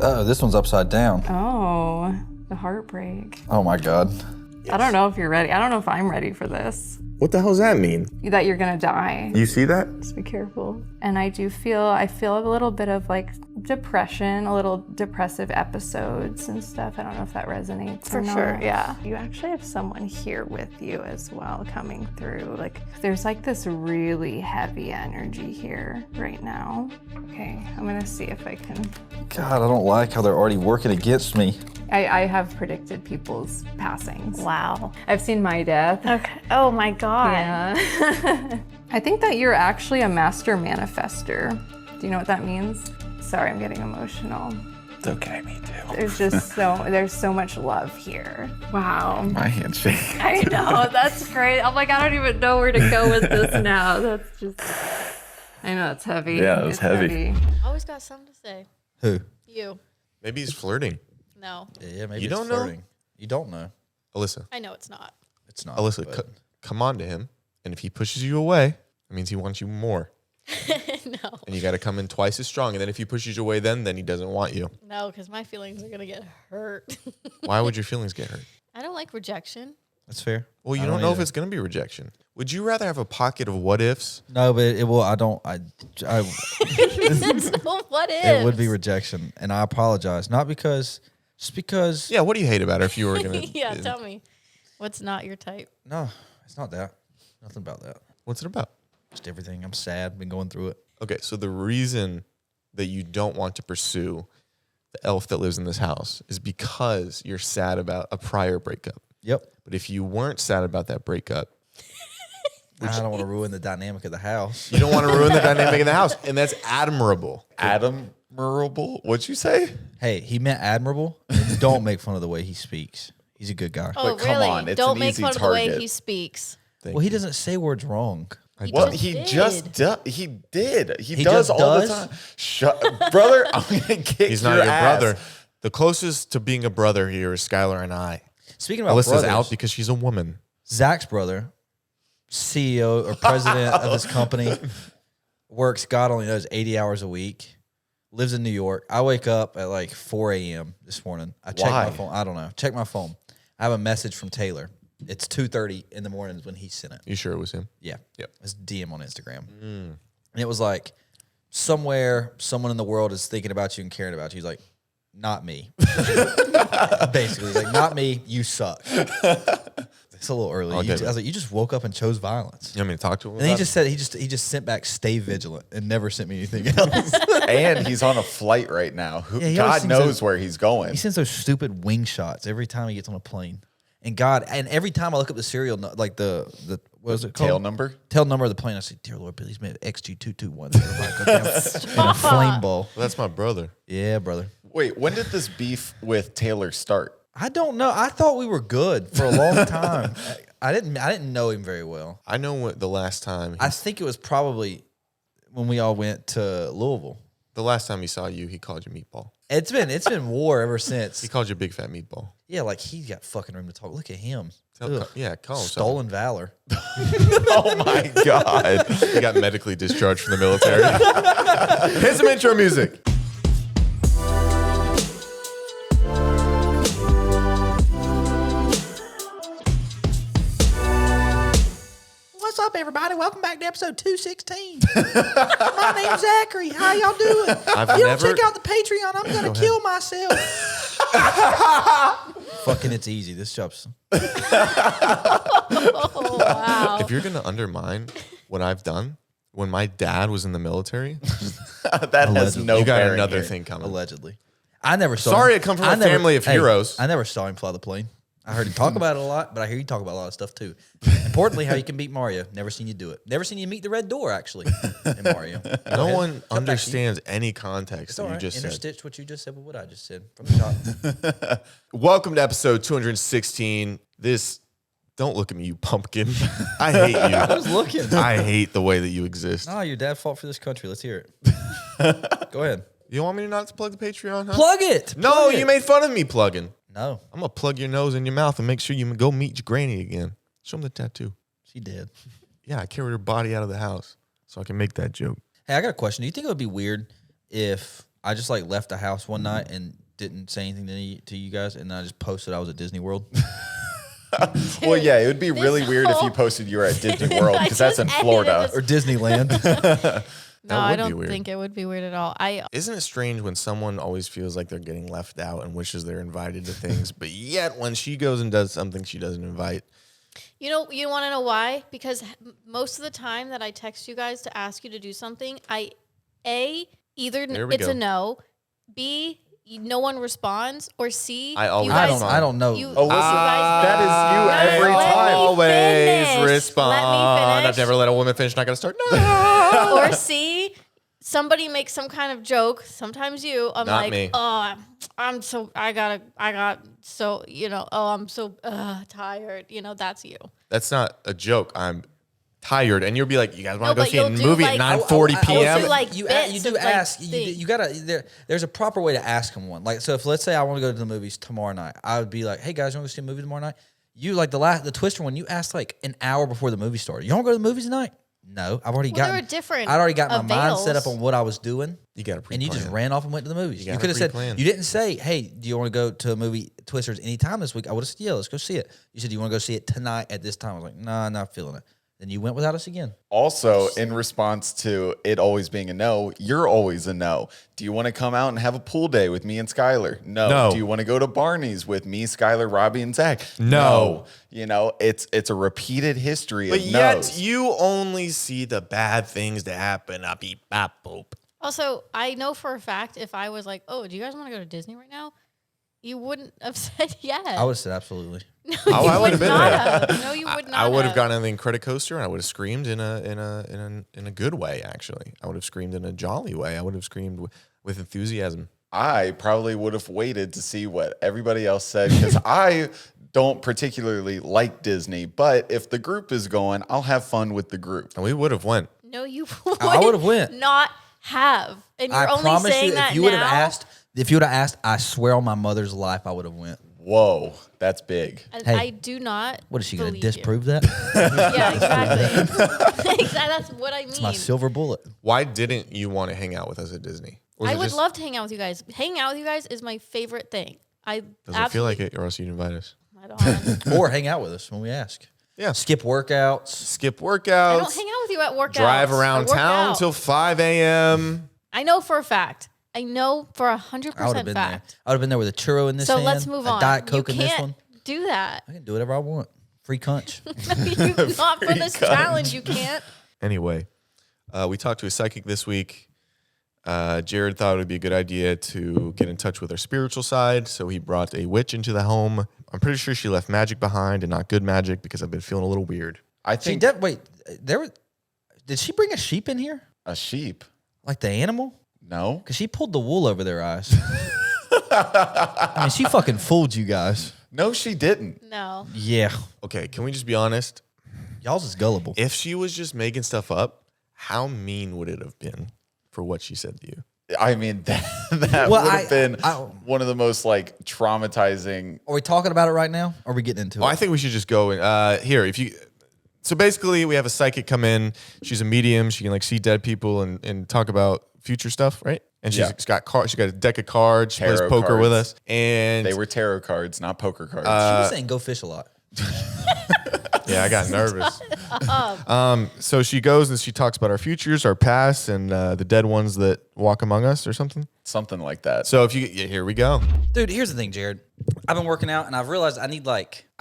Oh, this one's upside down. Oh, the heartbreak. Oh my God. Yes. I don't know if you're ready. I don't know if I'm ready for this. What the hell does that mean? That you're gonna die. You see that? Just be careful. And I feel a little bit of like depression, a little depressive episodes and stuff. I don't know if that resonates. For sure, yeah. You actually have someone here with you as well coming through. Like there's like this really heavy energy here right now. Okay, I'm gonna see if I can. God, I don't like how they're already working against me. I have predicted people's passings. Wow. I've seen my death. Okay. Oh my God. Yeah. I think that you're actually a master manifester. Do you know what that means? Sorry, I'm getting emotional. It's okay, me too. There's so much love here. Wow. My hand's shaking. I know, that's great. I'm like, I don't even know where to go with this now. That's just, I know it's heavy. Yeah, it was heavy. Always got something to say. Who? You. Maybe he's flirting. No. Yeah, maybe You it's don't flirting. know? You don't know. Alyssa. I know it's not. It's not. Alyssa, come on to him. And if he pushes you away, it means he wants you more. No. And you got to come in twice as strong. And then if he pushes you away, then he doesn't want you. No, because my feelings are going to get hurt. Why would your feelings get hurt? I don't like rejection. That's fair. Well, you don't know if it's going to be rejection. Would you rather have a pocket of what ifs? No, but it will. I don't. So what if? It would be rejection, and I apologize. Not because, just because. Yeah. What do you hate about her if you were going to? Yeah, tell me. What's not your type? No, it's not that. Nothing about that. What's it about? Just everything. I'm sad. Been going through it. Okay, so the reason that you don't want to pursue the elf that lives in this house is because you're sad about a prior breakup. Yep. But if you weren't sad about that breakup, I don't want to ruin the dynamic of the house. you don't want to ruin the dynamic of the house, and that's admirable. Admirable? What'd you say? Hey, he meant admirable. And don't make fun of the way he speaks. He's a good guy. Oh, But come really? on, it's Don't an make easy fun of the way target. he speaks. Well, he doesn't say words wrong. What? He did. just does. He did. He just does all does? the time. Shut, brother. I'm gonna kick He's not your your ass. brother. The closest to being a brother here is Skylar and I. Speaking about Alyssa's brothers, out because she's a woman. Zach's brother, CEO or president of this company, works, God only knows, 80 hours a week, lives in New York. I wake up at like 4 a.m. this morning. I check my phone. I don't know. Check my phone. I have a message from Taylor. It's 2:30 in the morning when he sent it. You sure it was him? Yeah. Yep. It's DM on Instagram. And it was like, somewhere, someone in the world is thinking about you and caring about you. He's like, not me. Basically, he's like, not me. You suck. It's a little early. I was like, you just woke up and chose violence. You want me to talk to him? And he just said he just sent back, stay vigilant, and never sent me anything else. And he's on a flight right now. Yeah, he always God seems knows to- where he's going. He sends those stupid wing shots every time he gets on a plane. And every time I look up the serial, like the what was it called? Tail number? Tail number of the plane. I say, dear Lord, please make XG221 in a flame ball. Well, that's my brother. Yeah, brother. Wait, when did this beef with Taylor start? I don't know. I thought we were good for a long time. I didn't know him very well. I know when the last time I think it was probably when we all went to Louisville. the last time he saw you, he called you meatball. It's been war ever since. He called you big fat meatball. Yeah, like he's got fucking room to talk. Look at him. Call him something. Stolen valor. Oh my God. He got medically discharged from the military. Here's some intro music. What's up, everybody? Welcome back to episode 216. My name's Zachary. How y'all doing? If you don't check out the Patreon, I'm going to kill myself. Fucking it's easy. This job's... Oh, wow. If you're going to undermine what I've done when my dad was in the military, That has no you got bearing another here. thing coming. Allegedly. I never saw Sorry him. I come from I a family of heroes. I never saw him fly the plane. I heard him talk about it a lot, but I hear you talk about a lot of stuff too. Importantly, how you can beat Mario. Never seen you do it. Never seen you meet the red door, actually, in Mario. No one understands any context It's that all you right. just said. Interstitch what you just said with what I just said from the top. Welcome to episode 216. Don't look at me, you pumpkin. I hate you. I was looking. I hate the way that you exist. No, your dad fought for this country. Let's hear it. Go ahead. You want me to not plug the Patreon, huh? Plug it. No, Plug you it. made fun of me plugging. No, I'm going to plug your nose in your mouth and make sure you go meet your granny again. Show him the tattoo. she did. Yeah, I carried her body out of the house so I can make that joke. Hey, I got a question. Do you think it would be weird if I just like left the house one night and didn't say anything to you guys, and I just posted I was at Disney World. Well, yeah, it would be really weird if you whole- posted you were at Disney World because that's in just Florida. edited Or Disneyland. No, would I be don't weird. think it would be weird at all. Isn't it strange when someone always feels like they're getting left out and wishes they're invited to things, but yet when she goes and does something she doesn't invite? You want to know why? Because most of the time that I text you guys to ask you to do something, either There we it's go. a no, B, no one responds, or C, I always you guys, respond. I don't know. You, Oh, you listen, guys that is you Guys, every let time. me Always finish. respond. Let me finish. I've never let a woman finish. Not gonna start. No. Or C, somebody makes some kind of joke. Sometimes you. I'm Not like, me. oh, I'm so. I got so. Oh, I'm so tired. That's you. That's not a joke. I'm tired, and you'll be like, "You guys want to No, go but see a you'll do, movie like- at 9:40 I p.m.?" will do, like, you bits do of, like, ask. things. You gotta. There's a proper way to ask them one. Like, so if let's say I want to go to the movies tomorrow night, I would be like, "Hey guys, you want to go see a movie tomorrow night?" You like the Twister one. You asked like an hour before the movie started. You want to go to the movies tonight? No, I've already Well, got. there are different I'd already got my mind set up avails. on what I was doing. You got to And you just ran off and went to the movies. You gotta could have said, pre-plan. you didn't say, hey, do you want to go to a movie Twisters anytime this week? I would have said, yeah, let's go see it. You said, do you want to go see it tonight at this time? I was like, nah, not feeling it. Then you went without us again. Also, in response to it always being a no, you're always a no. Do you want to come out and have a pool day with me and Skylar? No. No. Do you want to go to Barney's with me, Skylar, Robbie, and Zach? No. It's a repeated history But of yet no's. you only see the bad things that happen. I beep bop boop. Also, I know for a fact if I was like, oh, do you guys want to go to Disney right now? You wouldn't have said yes. I would have said absolutely. I would have been there. No, you would not. I would have gotten on the Incredicoaster and I would have screamed in a good way. Actually, I would have screamed in a jolly way. I would have screamed with enthusiasm. I probably would have waited to see what everybody else said because I don't particularly like Disney. But if the group is going, I'll have fun with the group. And we would have went. No, you I would've went. Not have. And you're I only promise saying you, that if you would have now? asked, I swear on my mother's life, I would have went. Whoa, that's big. And Hey, I do not. What is she going to believe you. disprove that? Yeah, exactly. Exactly. That's what I mean. It's my silver bullet. Why didn't you want to hang out with us at Disney? Was I it would just- love to hang out with you guys. Hanging out with you guys is my favorite thing. Does it feel like it, or else you'd invite us? I don't. Or hang out with us when we ask. Yeah. Skip workouts. Skip I workouts. don't hang out with you at workouts. Drive I around work town out. till 5 a.m. I know for a fact. I know for 100% I would have been there. fact. I would have been there with a churro in this So hand. let's move on. A Diet Coke you in this can't one. do that. I can do whatever I want. Free cunch. Not for this challenge. You can't. Anyway, we talked to a psychic this week. Jared thought it would be a good idea to get in touch with our spiritual side, so he brought a witch into the home. I'm pretty sure she left magic behind and not good magic because I've been feeling a little weird. I She think did. Wait, did she bring a sheep in here? a sheep. Like the animal? No. Because she pulled the wool over their eyes. I mean, she fucking fooled you guys. No, she didn't. No. Yeah. Okay, can we just be honest? Y'all's is gullible. If she was just making stuff up, how mean would it have been for what she said to you? I mean, that Well, would have been I- one of the most like traumatizing. Are we talking about it right now? Or are we getting into Well, it? I think we should just go in. Here, if you. So basically, we have a psychic come in. She's a medium. She can like see dead people and talk about future stuff, right? And she's Yeah. got cards. She got a deck of cards. She plays Tarot poker with cards. us, and They were tarot cards, not poker cards. she was saying go fish a lot. yeah, I got nervous. So she goes and she talks about our futures, our past, and the dead ones that walk among us, or something. Something like that. So if you, yeah, here we go. Dude, here's the thing, Jared. I've been working out and I've realized I need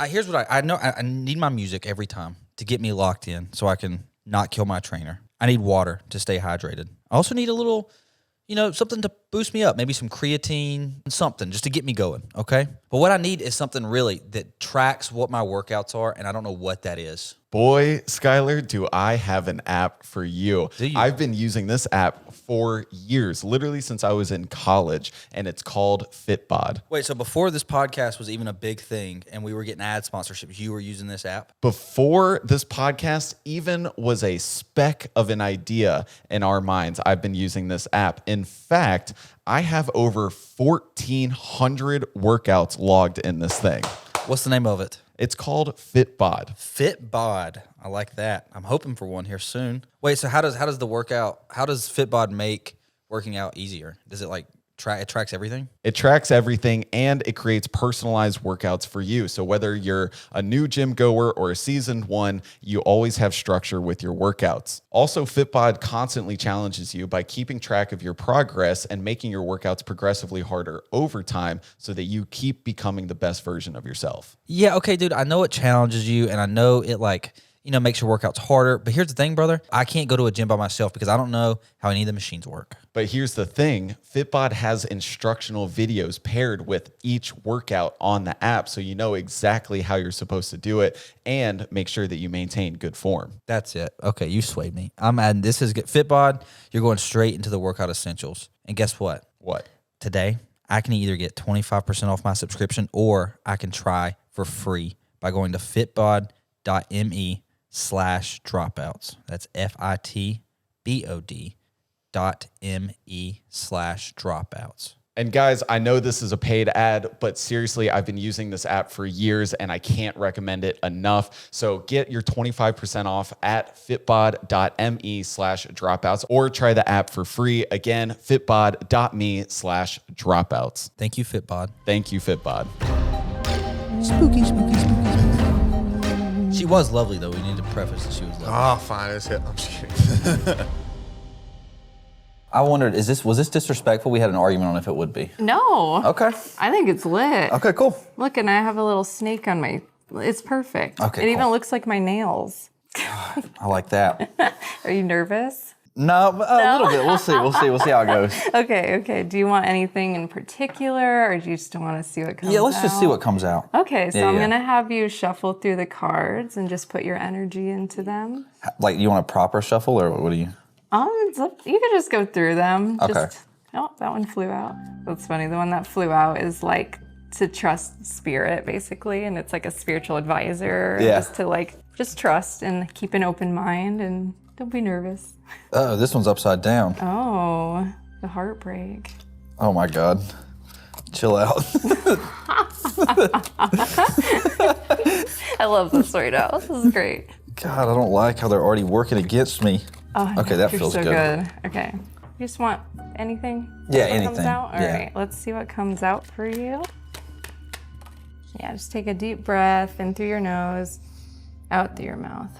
here's what I know. I need my music every time to get me locked in so I can not kill my trainer. I need water to stay hydrated. I also need a little, something to boost me up. Maybe some creatine, something just to get me going. Okay. But what I need is something really that tracks what my workouts are. And I don't know what that is. Boy, Skylar, do I have an app for you. Do you? I've been using this app for years, literally since I was in college, and it's called Fitbod. Wait, so before this podcast was even a big thing and we were getting ad sponsorships, you were using this app? Before this podcast even was a speck of an idea in our minds, I've been using this app. In fact, I have over 1,400 workouts logged in this thing. What's the name of it? It's called Fitbod. Fitbod. I like that. I'm hoping for one here soon. Wait, so how does Fitbod make working out easier? Does it like it tracks everything? It tracks everything and it creates personalized workouts for you. So whether you're a new gym goer or a seasoned one, you always have structure with your workouts. Also, Fitbod constantly challenges you by keeping track of your progress and making your workouts progressively harder over time so that you keep becoming the best version of yourself. Yeah, okay, dude. I know it challenges you, and I know it makes your workouts harder. But here's the thing, brother. I can't go to a gym by myself because I don't know how any of the machines work. But here's the thing, Fitbod has instructional videos paired with each workout on the app so you know exactly how you're supposed to do it and make sure that you maintain good form. That's it. Okay, you swayed me. I'm adding this is good. Fitbod, you're going straight into the workout essentials. And guess what? What? Today, I can either get 25% off my subscription or I can try for free by going to fitbod.me/dropouts. That's fitbod.me/dropouts. And guys, I know this is a paid ad, but seriously, I've been using this app for years and I can't recommend it enough. So get your 25% off at fitbod.me/dropouts or try the app for free. Again, fitbod.me/dropouts. Thank you, Fitbod. Thank you, Fitbod. Spooky, spooky, spooky, spooky. She was lovely, though. We need to preface that she was lovely. Oh, fine. I'm just kidding. I wondered, was this disrespectful? We had an argument on if it would be. No. Okay. I think it's lit. Okay, cool. Look, and I have a little snake on my. It's perfect. Okay, It even cool. looks like my nails. I like that. Are you nervous? No, a little bit. We'll see how it goes. Okay. Do you want anything in particular, or do you just want to see what comes out? Yeah, let's just see what comes out. Okay, so Yeah, I'm yeah. gonna have you shuffle through the cards and just put your energy into them. Like, you want a proper shuffle, or what do you? You could just go through them. Okay. Oh, that one flew out. That's funny. The one that flew out is like to trust spirit, basically, and it's like a spiritual advisor. Yeah. Just to just trust and keep an open mind and don't be nervous. Oh, this one's upside down. Oh, the heartbreak. Oh my God. Chill out. I love this right now. This is great. God, I don't like how they're already working against me. Oh, Okay, that you're feels so good. Okay. You just want anything? Yeah, that anything. Comes out? All Yeah. right, let's see what comes out for you. Yeah, just take a deep breath in through your nose, out through your mouth.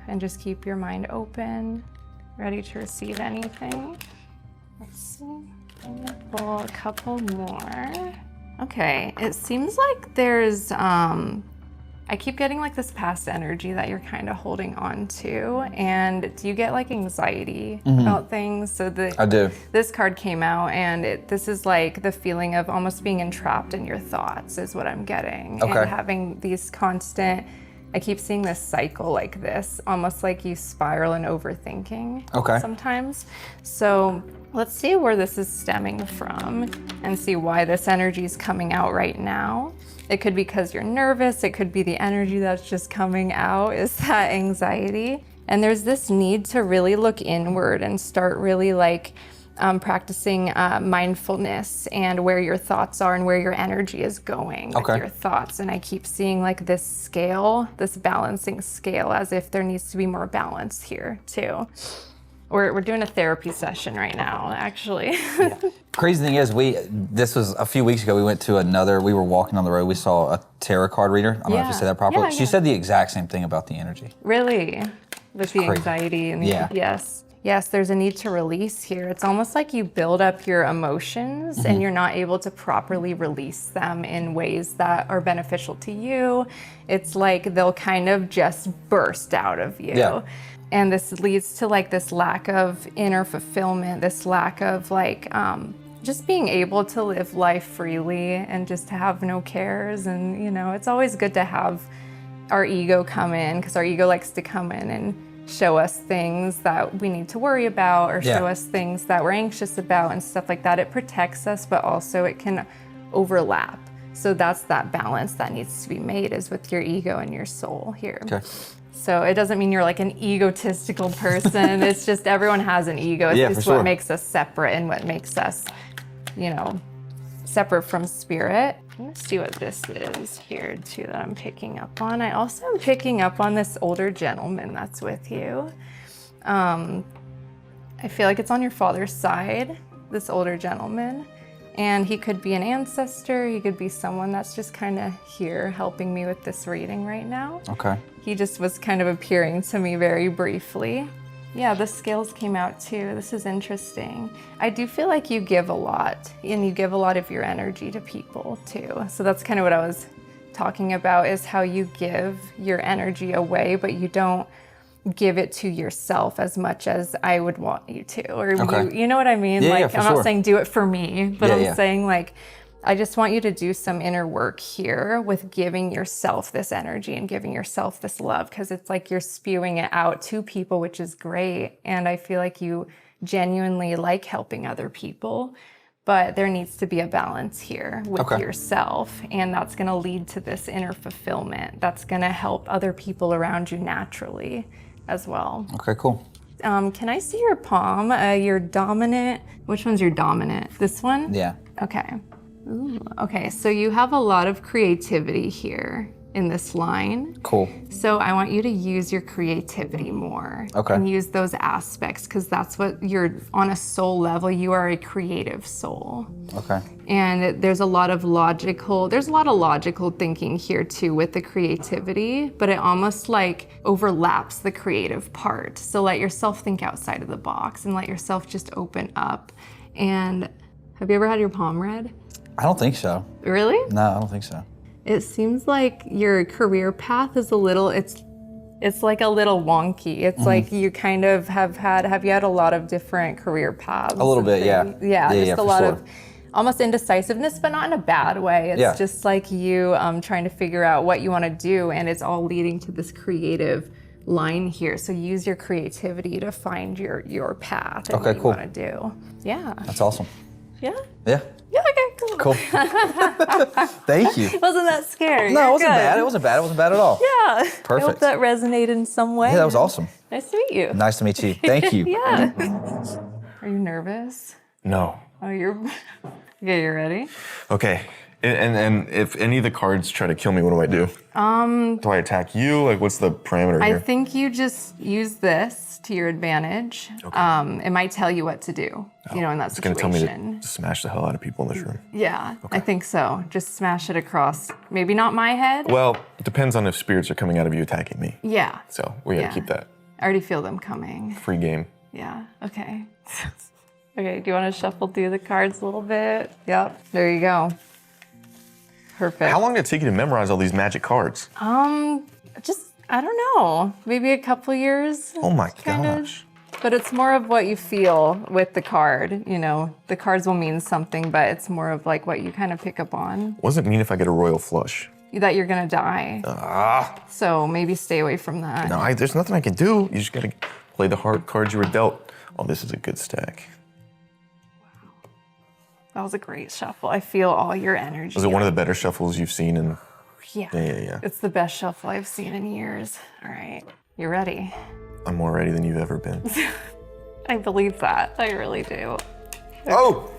And just keep your mind open, ready to receive anything. Let's see. I'm gonna pull a couple more. Okay, it seems like there's I keep getting like this past energy that you're kind of holding on to. And do you get like anxiety about things? So I do. this card came out, and this is like the feeling of almost being entrapped in your thoughts is what I'm getting. Okay. And having these constant, I keep seeing this cycle like this, almost like you spiral in overthinking Okay. sometimes. So let's see where this is stemming from and see why this energy is coming out right now. It could be because you're nervous. It could be the energy that's just coming out is that anxiety. And there's this need to really look inward and start really practicing mindfulness and where your thoughts are and where your energy is going with your thoughts. And I keep seeing like this scale, this balancing scale, as if there needs to be more balance here too. We're doing a therapy session right now, actually. Crazy thing is, this was a few weeks ago. We were walking on the road. We saw a tarot card reader. I don't know if you said that properly. Yeah, She yeah. said the exact same thing about the energy. Really? With the crazy. anxiety and Yeah. Yes, there's a need to release here. It's almost like you build up your emotions and you're not able to properly release them in ways that are beneficial to you. It's like they'll kind of just burst out of you. Yeah. And this leads to like this lack of inner fulfillment, this lack of just being able to live life freely and just to have no cares. And, it's always good to have our ego come in, because our ego likes to come in and show us things that we need to worry about or show us things that we're anxious about and stuff like that. It protects us, but also it can overlap. So that's that balance that needs to be made, is with your ego and your soul here. Okay. So it doesn't mean you're like an egotistical person. It's just everyone has an ego. It's just for sure. what makes us separate and what makes us, separate from spirit. Let's see what this is here too that I'm picking up on. I also am picking up on this older gentleman that's with you. I feel like it's on your father's side, this older gentleman. And he could be an ancestor, he could be someone that's just kind of here helping me with this reading right now. Okay. He just was kind of appearing to me very briefly. Yeah, the scales came out too. This is interesting. I do feel like you give a lot, and you give a lot of your energy to people too. So that's kind of what I was talking about, is how you give your energy away, but you don't give it to yourself as much as I would want you to. Or Okay. you know what I mean? Yeah, like, yeah, for I'm sure. not saying do it for me, but Yeah, I'm yeah. saying like, I just want you to do some inner work here with giving yourself this energy and giving yourself this love, because it's like you're spewing it out to people, which is great. And I feel like you genuinely like helping other people, but there needs to be a balance here with Okay. yourself. And that's going to lead to this inner fulfillment. That's going to help other people around you naturally as well. Okay, cool. Can I see your palm? Your dominant, which one's your dominant? This one? Yeah. Okay. Ooh, okay, so you have a lot of creativity here in this line. Cool. So I want you to use your creativity more. Okay. And use those aspects, because that's what you're, on a soul level, you are a creative soul. Okay. And there's a lot of logical thinking here too with the creativity, but it almost like overlaps the creative part. So let yourself think outside of the box and let yourself just open up. And have you ever had your palm read? I don't think so. Really? No, I don't think so. It seems like your career path is a little, it's like a little wonky. It's like you kind of have you had a lot of different career paths? A little bit, yeah. Yeah, Yeah, just a for lot sure. of almost indecisiveness, but not in a bad way. It's Yeah. just like you trying to figure out what you want to do, and it's all leading to this creative line here. So use your creativity to find your path and Okay, what you cool. want to do. Yeah. That's awesome. Yeah? Yeah. Yeah, okay, cool. Cool. Thank you. Wasn't that scary? No, You're it wasn't good. bad. It wasn't bad. It wasn't bad at all. Yeah. I hope Perfect. that resonated in some way. Yeah, that was awesome. Nice to meet you. Nice to meet you. Thank you. Yeah. Are you nervous? No. Oh, you're. Okay, you ready? Okay. And if any of the cards try to kill me, what do I do? Do I attack you? Like, what's the parameter I here? think you just use this to your advantage. It might tell you what to do, in that It's going to tell me situation. to smash the hell out of people in this room. Yeah, I think so. Just smash it across. Maybe not my head. Well, it depends on if spirits are coming out of you attacking me. Yeah. So we got to Yeah. keep that I already feel them coming. free game. Yeah, okay. Okay, do you want to shuffle through the cards a little bit? Yep, there you go. Perfect. How long did it take you to memorize all these magic cards? Just, I don't know, maybe a couple years. Oh my kind of. gosh. But it's more of what you feel with the card. The cards will mean something, but it's more of like what you kind of pick up on. What does it mean if I get a royal flush? That you're gonna die. So maybe stay away from that. No, there's nothing I can do. You just got to play the hard cards you were dealt. Oh, this is a good stack. That was a great shuffle. I feel all your energy. Was it one of the better shuffles you've seen? Yeah. Yeah. It's the best shuffle I've seen in years. All right, you ready? I'm more ready than you've ever been. I believe that. I really do. Oh,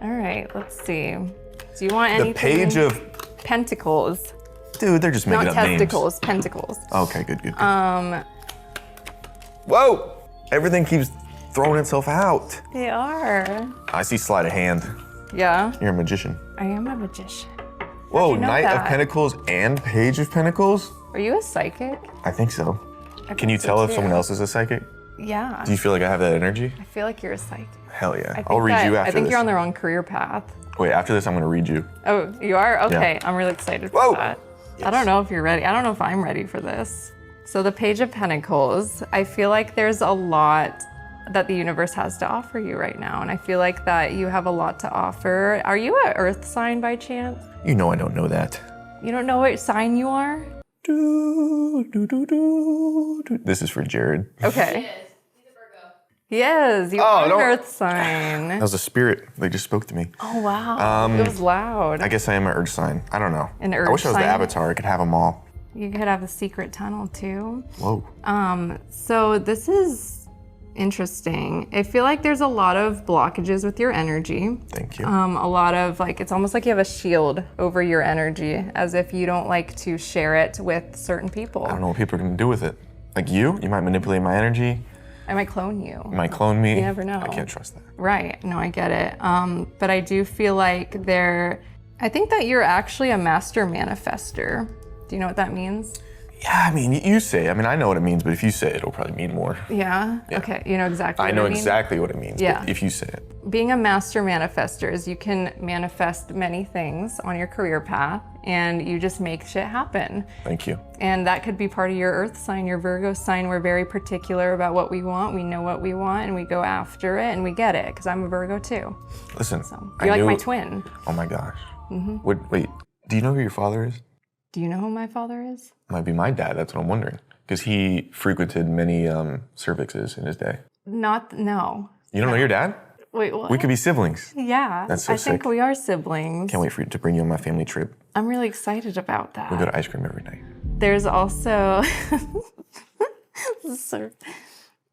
All right, let's see. Do you want the anything? page of... Pentacles. Dude, they're just making Not up testicles, pentacles. names. Okay, good. Whoa! Everything keeps throwing itself out. They are. I see sleight of hand. Yeah, You're a magician. I am a magician. Whoa, you know Knight of that? Pentacles and Page of Pentacles? Are you a psychic? I think so. I Can you think so tell if too. someone else is a psychic? Yeah. Do you feel like I have that energy? I feel like you're a psychic. Hell yeah. I think I'll read that- you after I think this. you're on the wrong career path. Wait, after this, I'm going to read you. Oh, you are? Okay, Yeah. I'm really excited for Whoa! that. I don't know if you're ready. I don't know if I'm ready for this. So the Page of Pentacles, I feel like there's a lot that the universe has to offer you right now. And I feel like that you have a lot to offer. Are you an earth sign by chance? You know I don't know that. You don't know what sign you are? This is for Jared. Okay. He is. You are an don't- earth sign. That was a spirit. They just spoke to me. Oh, wow. It was loud. I guess I am an Earth sign. I don't know. An I Earth wish I was the sign? Avatar. I could have them all. You could have a secret tunnel too. Whoa. So this is interesting. I feel like there's a lot of blockages with your energy. Thank you. A lot of it's almost like you have a shield over your energy, as if you don't like to share it with certain people. I don't know what people are going to do with it. Like you might manipulate my energy. I might clone you. You might clone me. You never know. I can't trust that. Right. No, I get it. But I do feel like I think that you're actually a master manifester. Do you know what that means? Yeah, I mean, you say it. I mean, I know what it means, but if you say it, it'll probably mean more. Yeah? Yeah. Okay. You know exactly I what know I mean? exactly what it means, Yeah. but if you say it. Being a master manifester is you can manifest many things on your career path and you just make shit happen. Thank you. And that could be part of your earth sign, your Virgo sign. We're very particular about what we want. We know what we want and we go after it and we get it because I'm a Virgo too. Listen, So you're like my twin. Oh my gosh. Wait, do you know who your father is? Do you know who my father is? Might be my dad. That's what I'm wondering. Because he frequented many cervixes in his day. No. You don't know your dad? Wait, what? We could be siblings. Yeah. That's so I think sick. we are siblings. Can't wait for you to bring you on my family trip. I'm really excited about that. We go to ice cream every night. There's also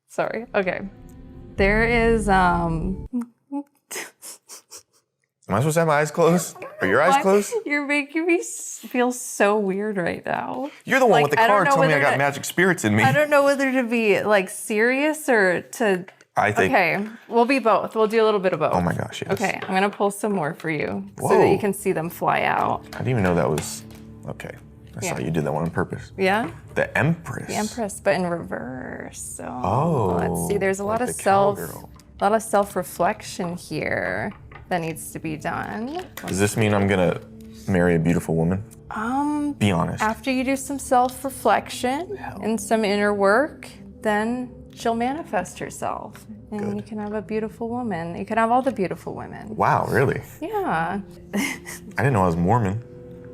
sorry. Okay. There is Am I supposed to have my eyes closed? Are your eyes closed? You're making me feel so weird right now. You're the one Like, with the I don't card know telling me I whether got magic spirits in me. I don't know whether to be like serious or to. I think. Okay, we'll be both. We'll do a little bit of both. Oh my gosh, yes. Okay, I'm gonna pull some more for you so Whoa. that you can see them fly out. I didn't even know that was. Okay. I saw you did that one on purpose. Yeah? The Empress. The Empress, but in reverse. So Oh, let's see. There's a lot like of the cowgirl. self-reflection here that needs to be done. Does this mean I'm gonna marry a beautiful woman? Be honest. After you do some self-reflection and some inner work, then she'll manifest herself. And you can have a beautiful woman. You can have all the beautiful women. Wow, really? Yeah. I didn't know I was Mormon.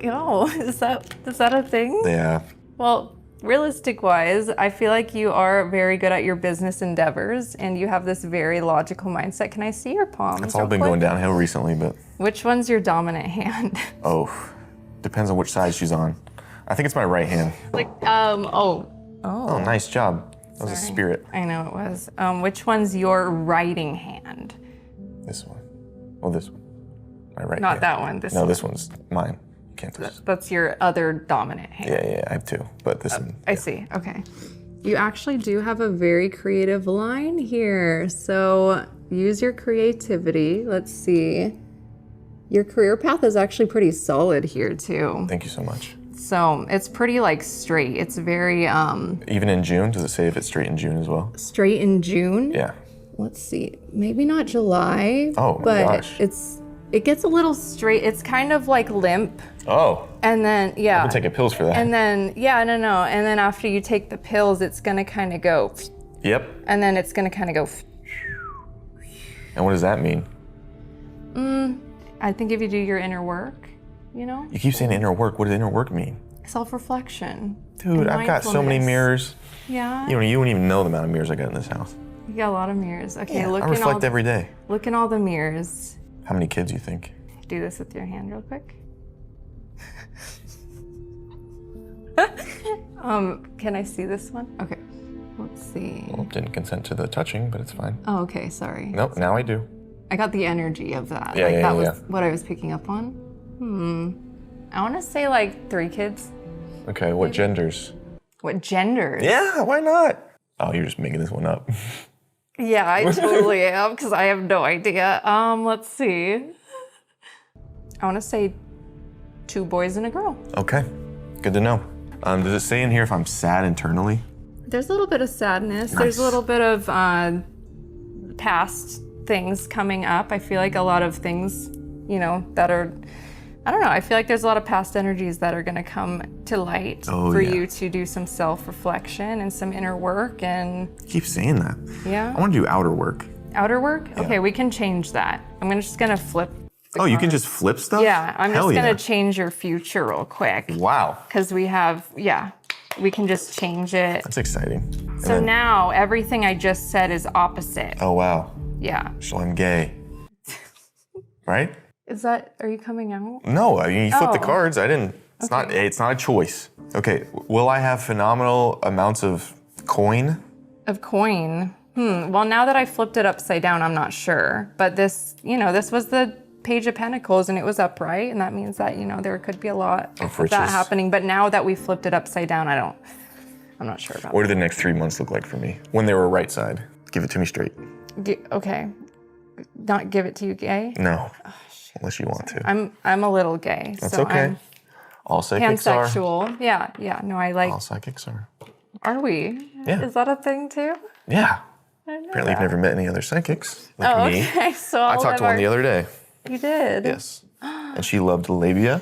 Oh, is that a thing? Yeah. Well, realistic-wise, I feel like you are very good at your business endeavors and you have this very logical mindset. Can I see your palms? It's all real been quick? going downhill recently, but Which one's your dominant hand? oh, depends on which side she's on. I think it's my right hand. Oh, nice job. That was a spirit. I know it was. Which one's your writing hand? This one. Oh, this one. My right Not hand. that one. This No, one. this one's mine. You can't touch this. That's your other dominant hand. Yeah, I have two, but this one. I see. Okay. You actually do have a very creative line here. So use your creativity. Let's see. Your career path is actually pretty solid here too. Thank you so much. So it's pretty like straight. It's very Even in June, does it say if it's straight in June as well? straight in June. Yeah. Let's see. Maybe not July. Oh my but gosh. it gets a little straight. It's kind of like limp. Oh, And then yeah. I'm taking pills for that. And then no. And then after you take the pills, it's gonna kind of go. Yep. And then it's gonna kind of go. And what does that mean? I think if you do your inner work, you know, You keep saying inner work. What does inner work mean? self-reflection. Dude, and I've got so many mindfulness. mirrors. Yeah. You don't even know the amount of mirrors I got in this house. You got a lot of mirrors. Okay, I look in reflect all. every day. Look in all the mirrors. How many kids you think? Do this with your hand real quick. Can I see this one? Okay. Let's see. Well, didn't consent to the touching, but it's fine. Oh, okay. Sorry. Nope, now I do. I got the energy of that. Yeah, like yeah, that yeah, was what I was picking up on. I want to say like 3 kids. Okay, what genders? What genders? Yeah, why not? Oh, you're just making this one up. Yeah, I totally am because I have no idea. Let's see. I want to say 2 boys and a girl. Okay, good to know. Does it say in here if I'm sad internally? There's a little bit of sadness. Nice. There's a little bit of past things coming up. I feel like a lot of things, you know, that are, I don't know, I feel like there's a lot of past energies that are going to come to light for yeah. you to do some self-reflection and some inner work and, You keep saying that. yeah. I want to do outer work. Outer work? Okay, we can change that. Just going to flip. Oh, you can just flip stuff? Yeah, I'm Hell just yeah. going to change your future real quick. Wow, Because we have, we can just change it. that's exciting. And So then- now everything I just said is opposite. Oh, wow. Yeah. So I'm gay. Right? Are you coming out? No, I mean, you flip the Oh. cards. I didn't. It's not a choice. Okay, will I have phenomenal amounts of coin? Of coin. Well, now that I flipped it upside down, I'm not sure. But this, this was the Page of Pentacles and it was upright. And that means that, there could be a lot of riches. that happening. But now that we flipped it upside down, I'm not sure about What do the next 3 months look like for me? When they were right side. Give it to me straight. that. Okay. Not give it to you gay? No. Unless you want to. I'm a little gay. That's so okay. I'm All psychics are. pansexual. Yeah. No, I like. All psychics are. Are we? Yeah. Is that a thing too? Yeah. I didn't know Apparently you've that. never met any other psychics like me. Okay. So I talked to one the other day. You did? Yes. And she loved labia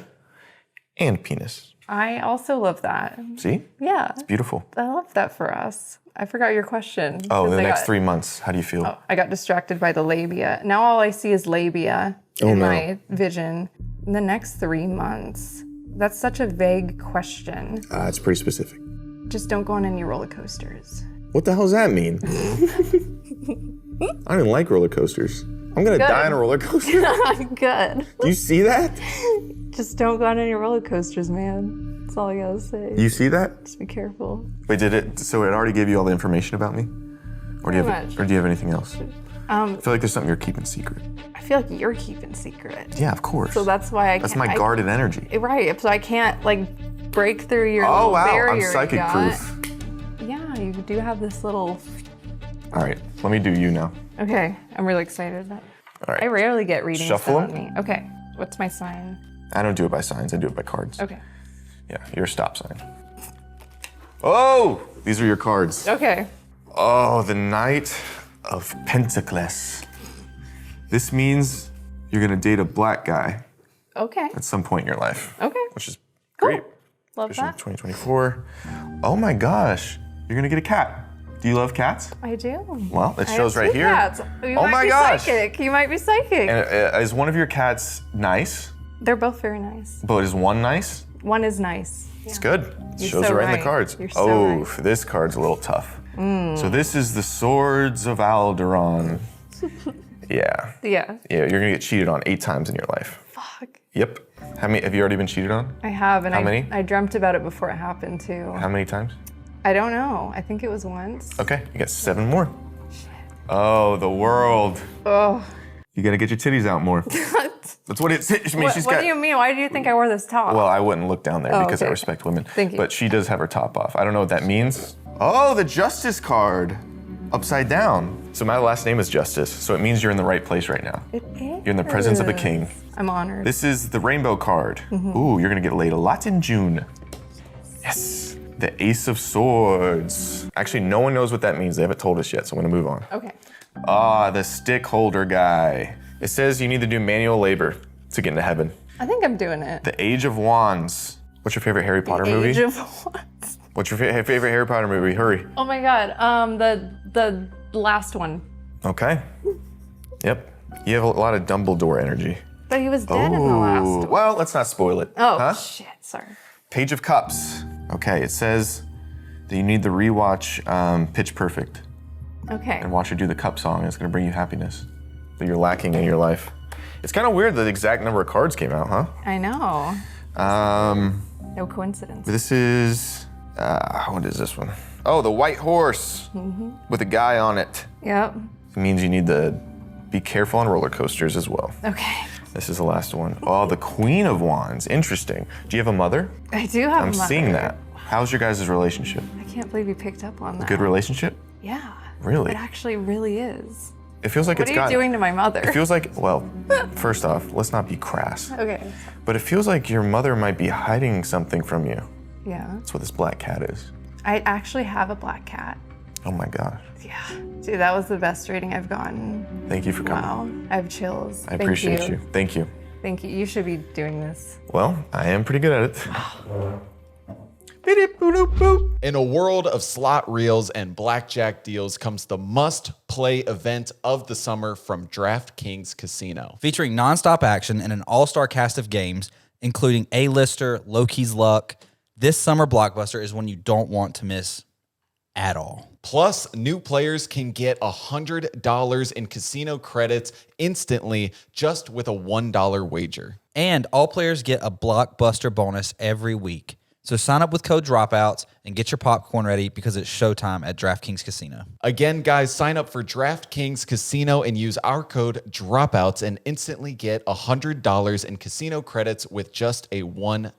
and penis. I also love that. See? Yeah. Beautiful. I love that for us. I forgot your question. Oh, 'cause in the I next got- 3 months, how do you feel? I got distracted by the labia. Now all I see is labia in my vision. In the next 3 months. That's such a vague question. It's pretty specific. Just don't go on any roller coasters. What the hell does that mean? I didn't like roller coasters. I'm gonna die on a roller coaster. Good. Do you see that? Just don't go on any roller coasters, man. That's all I gotta say. You see that? Just be careful. Wait, so it already gave you all the information about me? Or do you Pretty much. have anything else? I feel like there's something you're keeping secret. I feel like you're keeping secret. Yeah, of course. So that's why I can't. That's my guarded energy. Right. So I can't break through your Oh little wow, barrier. I'm you psychic got. proof. Yeah, you do have this little. All right, let me do you now. Okay, I'm really excited. All right. I rarely get readings Shuffle done on 'em? me. Okay, what's my sign? I don't do it by signs, I do it by cards. Okay. Yeah, you're a stop sign. Oh, these are your cards. Okay. Oh, the Knight of Pentacles. This means you're gonna date a black guy Okay. at some point in your life. Okay. Which is great. Love Especially in that. 2024. Oh my gosh, you're gonna get a cat. Do you love cats? I do. Well, it I shows have right two here. Cats. You Oh might my be gosh. Psychic. You might be psychic. And, is one of your cats nice? They're both very nice. But is one nice? One is nice. It's good. It You're shows so it right in right. the cards. You're so right. This card's a little tough. So this is the Swords of Alderon. Yeah. Yeah. Yeah, you're gonna get cheated on 8 times in your life. Fuck. Yep. How many have you already been cheated on? I have, and How many? I dreamt about it before it happened too. How many times? I don't know. I think it was once. Okay, you got 7 more. Oh, the world. Oh. You gotta get your titties out more. That's what it means. What, She's what got. do you mean? Why do you think I wore this top? Well, I wouldn't look down there Oh, because I okay. respect women. Thank you. But she does have her top off. I don't know what that means. Oh, the Justice card. Upside down. So my last name is Justice, so it means you're in the right place right now. It is. You're in the presence of a king. I'm honored. This is the rainbow card. Mm-hmm. Ooh, you're gonna get laid a lot in June. Yes. The Ace of Swords. Actually, no one knows what that means. They haven't told us yet, so I'm gonna move on. Okay. Ah, the stick holder guy. It says you need to do manual labor to get into heaven. I think I'm doing it. The Age of Wands. What's your favorite Harry Potter movie? Age of what? What's your favorite Harry Potter movie? Hurry. Oh my god. The last one. Okay. Yep. You have a lot of Dumbledore energy. But he was dead in the last one. Well, let's not spoil it. Oh Huh? shit. Sorry. Page of Cups. Okay, it says that you need to rewatch Pitch Perfect Okay. and watch her do the cup song. It's gonna bring you happiness that you're lacking in your life. It's kind of weird that the exact number of cards came out, huh? I know. No coincidence. This is, what is this one? Oh, the White Horse with a guy on it. Yep. It means you need to be careful on roller coasters as well. Okay. This is the last one. Oh, the Queen of Wands. Interesting. Do you have a mother? I do have I'm a mother. seeing that. How's your guys' relationship? I can't believe you picked up on that. Good relationship? Yeah. Really? It actually really is. It feels like What it's are you got. doing to my mother? It feels like, well, first off, let's not be crass. Okay. But it feels like your mother might be hiding something from you. Yeah. That's what this black cat is. I actually have a black cat. Oh my gosh. Yeah. Dude, that was the best reading I've gotten. Thank you for coming. Wow. I have chills. I appreciate you. Thank you. Thank you. You should be doing this. Well, I am pretty good at it. In a world of slot reels and blackjack deals comes the must-play event of the summer from DraftKings Casino. Featuring nonstop action and an all-star cast of games, including A-lister, Loki's Luck, this summer blockbuster is one you don't want to miss at all. Plus, new players can get $100 in casino credits instantly just with a $1 wager. And all players get a blockbuster bonus every week. So sign up with code Dropouts and get your popcorn ready because it's showtime at DraftKings Casino. Again, guys, sign up for DraftKings Casino and use our code Dropouts and instantly get $100 in casino credits with just a $1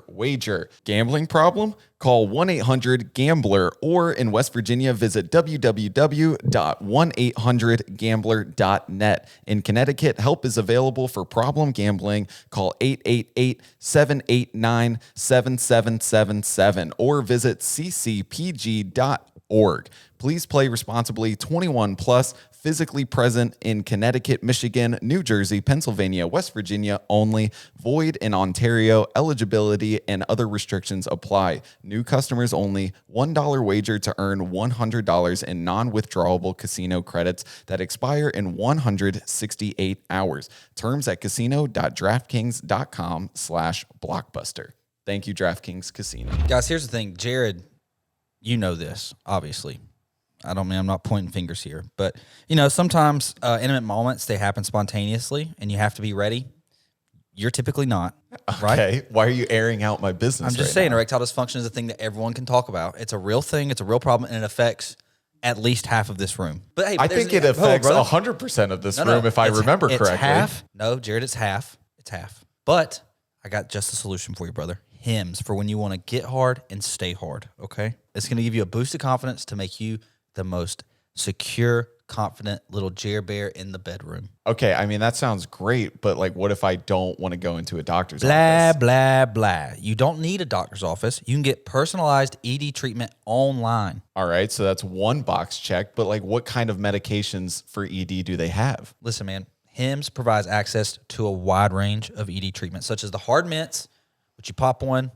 wager. Gambling problem? Call 1-800-GAMBLER or in West Virginia, visit www.1800gambler.net. In Connecticut, help is available for problem gambling. Call 888-789-7777 or visit ccpg.org. Please play responsibly. 21 plus, physically present in Connecticut, Michigan, New Jersey, Pennsylvania, West Virginia only. Void in Ontario. Eligibility and other restrictions apply. New customers only. $1 wager to earn $100 in non-withdrawable casino credits that expire in 168 hours. Terms at casino.draftkings.com/blockbuster. Thank you, DraftKings Casino. Guys, here's the thing. Jared, you know this, obviously. I'm not pointing fingers here, but sometimes intimate moments, they happen spontaneously and you have to be ready. You're typically not, right? Okay, why are you airing out my business? I'm just saying erectile dysfunction is a thing that everyone can talk about. It's a real thing. It's a real problem, and it affects at least half of this room. But hey, I think it affects 100% of this room if I remember correctly. It's half. No, Jared, it's half. It's half. But I got just a solution for you, brother. Hims for when you want to get hard and stay hard, okay? It's going to give you a boost of confidence to make you the most secure, confident little Jared Bear in the bedroom. Okay, I mean, that sounds great, but what if I don't want to go into a doctor's blah, office? Blah, blah, blah. You don't need a doctor's office. You can get personalized ED treatment online. All right, so that's one box check, but what kind of medications for ED do they have? Listen, man, Hims provides access to a wide range of ED treatments, such as the hard mints, which you pop one,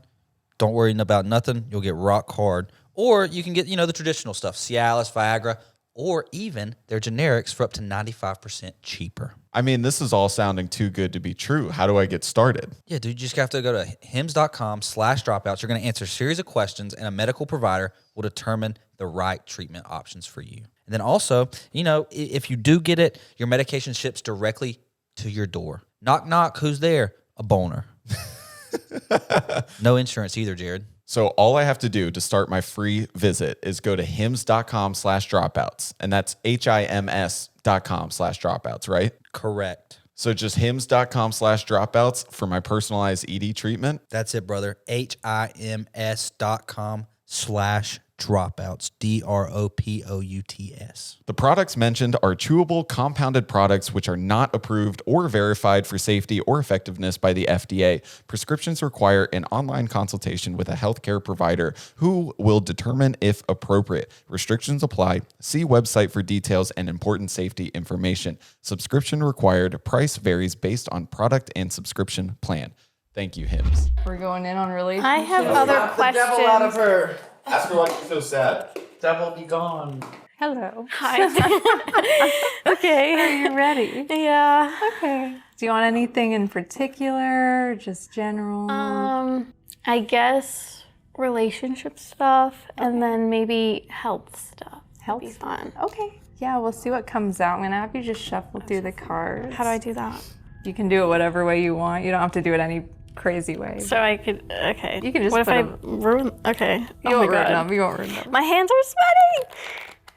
don't worry about nothing, you'll get rock hard. Or you can get, the traditional stuff, Cialis, Viagra, or even their generics for up to 95% cheaper. I mean, this is all sounding too good to be true. How do I get started? Yeah, dude, you just have to go to hims.com/dropouts. You're going to answer a series of questions, and a medical provider will determine the right treatment options for you. And then also, if you do get it, your medication ships directly to your door. Knock, knock, who's there? A boner. No insurance either, Jared. So all I have to do to start my free visit is go to hims.com/dropouts. And that's HIMS.com/dropouts, right? Correct. So just hims.com/dropouts for my personalized ED treatment. That's it, brother. HIMS.com/dropouts. DROPOUTS. The products mentioned are chewable compounded products which are not approved or verified for safety or effectiveness by the FDA. Prescriptions require an online consultation with a healthcare provider who will determine if appropriate. Restrictions apply. See website for details and important safety information. Subscription required. Price varies based on product and subscription plan. Thank you, Hims. We're going in on relationships. I have other questions. The devil out of her. Ask her why she's so sad. Devil be gone. Hello. Hi. Okay. Are you ready? Yeah. Okay. Do you want anything in particular? Just general? I guess relationship stuff and then maybe health stuff. Health Be stuff. fun. Okay. Yeah, we'll see what comes out. I'm going to have you just shuffle through the cards. How do I do that? You can do it whatever way you want. You don't have to do it any crazy way. So I could, okay. You can just what if put I 'em- ruin, okay. You Oh my won't ruin God. them. You won't ruin them. My hands are sweating.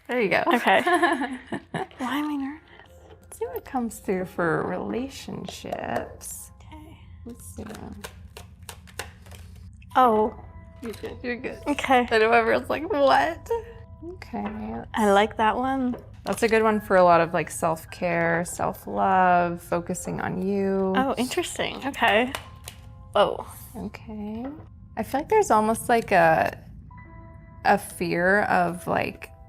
There you go. Okay. Why am I nervous? Let's see what comes through for relationships. Okay. Let's see. Oh, You're good. You're good. okay. I know everyone's like, what? Okay. I like that one. That's a good one for a lot of self-care, self-love, focusing on you. Oh, interesting. Okay. Whoa. Okay. I feel like there's almost a fear of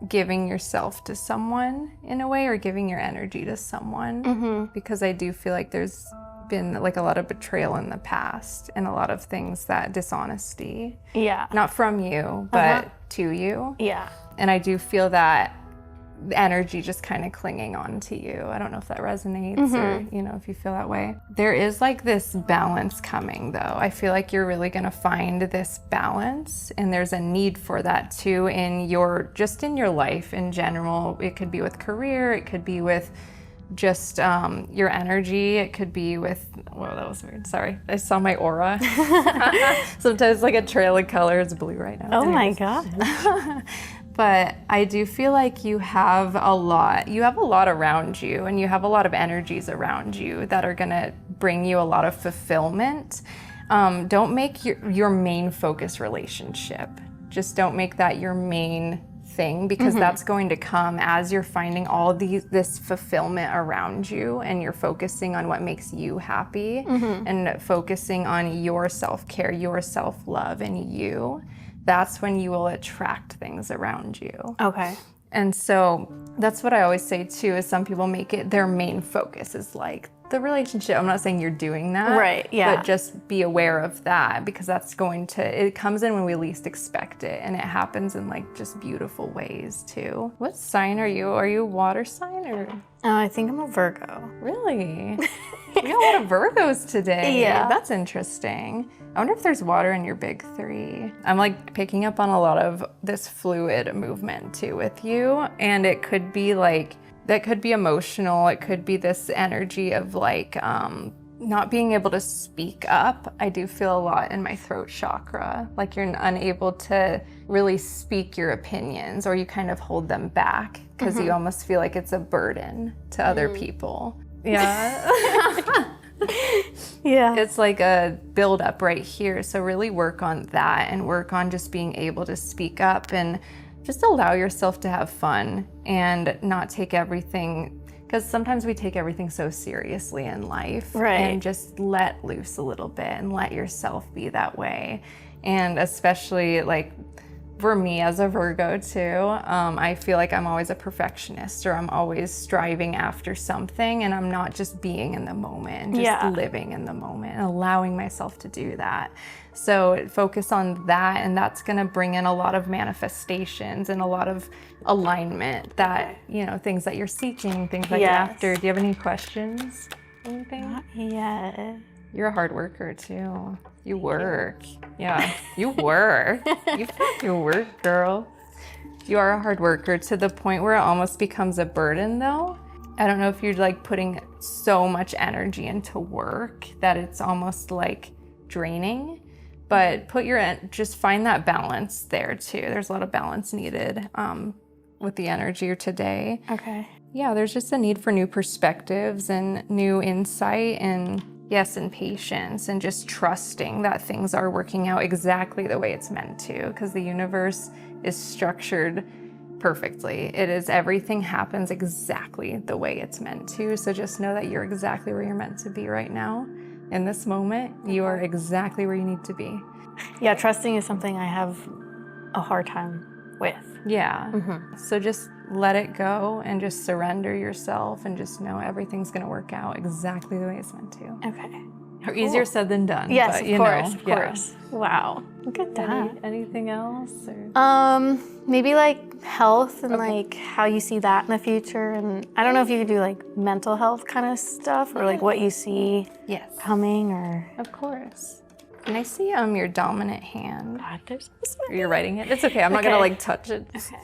giving yourself to someone in a way, or giving your energy to someone, because I do feel like there's been a lot of betrayal in the past and a lot of things, that dishonesty, Yeah. not from you, but to you. Yeah. And I do feel that the energy just kind of clinging on to you. I don't know if that resonates or, if you feel that way. There is this balance coming though. I feel like you're really going to find this balance, and there's a need for that too in your life in general. It could be with career, it could be with just your energy. It could be with, whoa, that was weird. Sorry, I saw my aura. Sometimes like a trail of color is blue right now. Oh my Anyways. God. But I do feel like you have a lot around you, and you have a lot of energies around you that are gonna bring you a lot of fulfillment. Don't make your main focus relationship. Just don't make that your main thing, because that's going to come as you're finding all this fulfillment around you, and you're focusing on what makes you happy and focusing on your self-care, your self-love, and you. That's when you will attract things around you. Okay. And so that's what I always say too, is some people make it their main focus is like the relationship. I'm not saying you're doing that. Right, yeah. But just be aware of that, because that's it comes in when we least expect it, and it happens in like just beautiful ways too. What sign are you? Are you a water sign or? I think I'm a Virgo. Really? We got a lot of Virgos today. Yeah. That's interesting. I wonder if there's water in your big three. I'm like picking up on a lot of this fluid movement too with you. And it could be like, that could be emotional. It could be this energy of like not being able to speak up. I do feel a lot in my throat chakra. Like you're unable to really speak your opinions, or you kind of hold them back because you almost feel like it's a burden to other people. Yeah. Yeah. It's like a buildup right here. So really work on that, and work on just being able to speak up, and just allow yourself to have fun and not take everything, because sometimes we take everything so seriously in life. Right. And just let loose a little bit and let yourself be that way. And especially like for me as a Virgo too, I feel like I'm always a perfectionist, or I'm always striving after something, and I'm not just being in the moment, just living in the moment and allowing myself to do that. So focus on that, and that's gonna bring in a lot of manifestations and a lot of alignment that, you know, things that you're seeking, things that you're after. Do you have any questions? Anything? Not yet. You're a hard worker too. You work. Yeah, you work. You fucking work, girl. You are a hard worker to the point where it almost becomes a burden though. I don't know if you're like putting so much energy into work that it's almost like draining, but just find that balance there too. There's a lot of balance needed with the energy today. Okay. Yeah, there's just a need for new perspectives and new insight, and yes, and patience, and just trusting that things are working out exactly the way it's meant to, because the universe is structured perfectly. Everything happens exactly the way it's meant to. So just know that you're exactly where you're meant to be right now. In this moment, you are exactly where you need to be. Yeah, trusting is something I have a hard time with. Yeah. So just let it go and just surrender yourself, and just know everything's going to work out exactly the way it's meant to. Okay. Or easier said than done. Yes, but, of course, of yeah. course. Wow. Look at that. Anything else? Or? Maybe like health and like how you see that in the future. And I don't know if you could do like mental health kind of stuff, or like what you see coming, or. Of course. Can I see your dominant hand? God, there's You're writing it? It's okay. I'm not going to like touch it. Okay.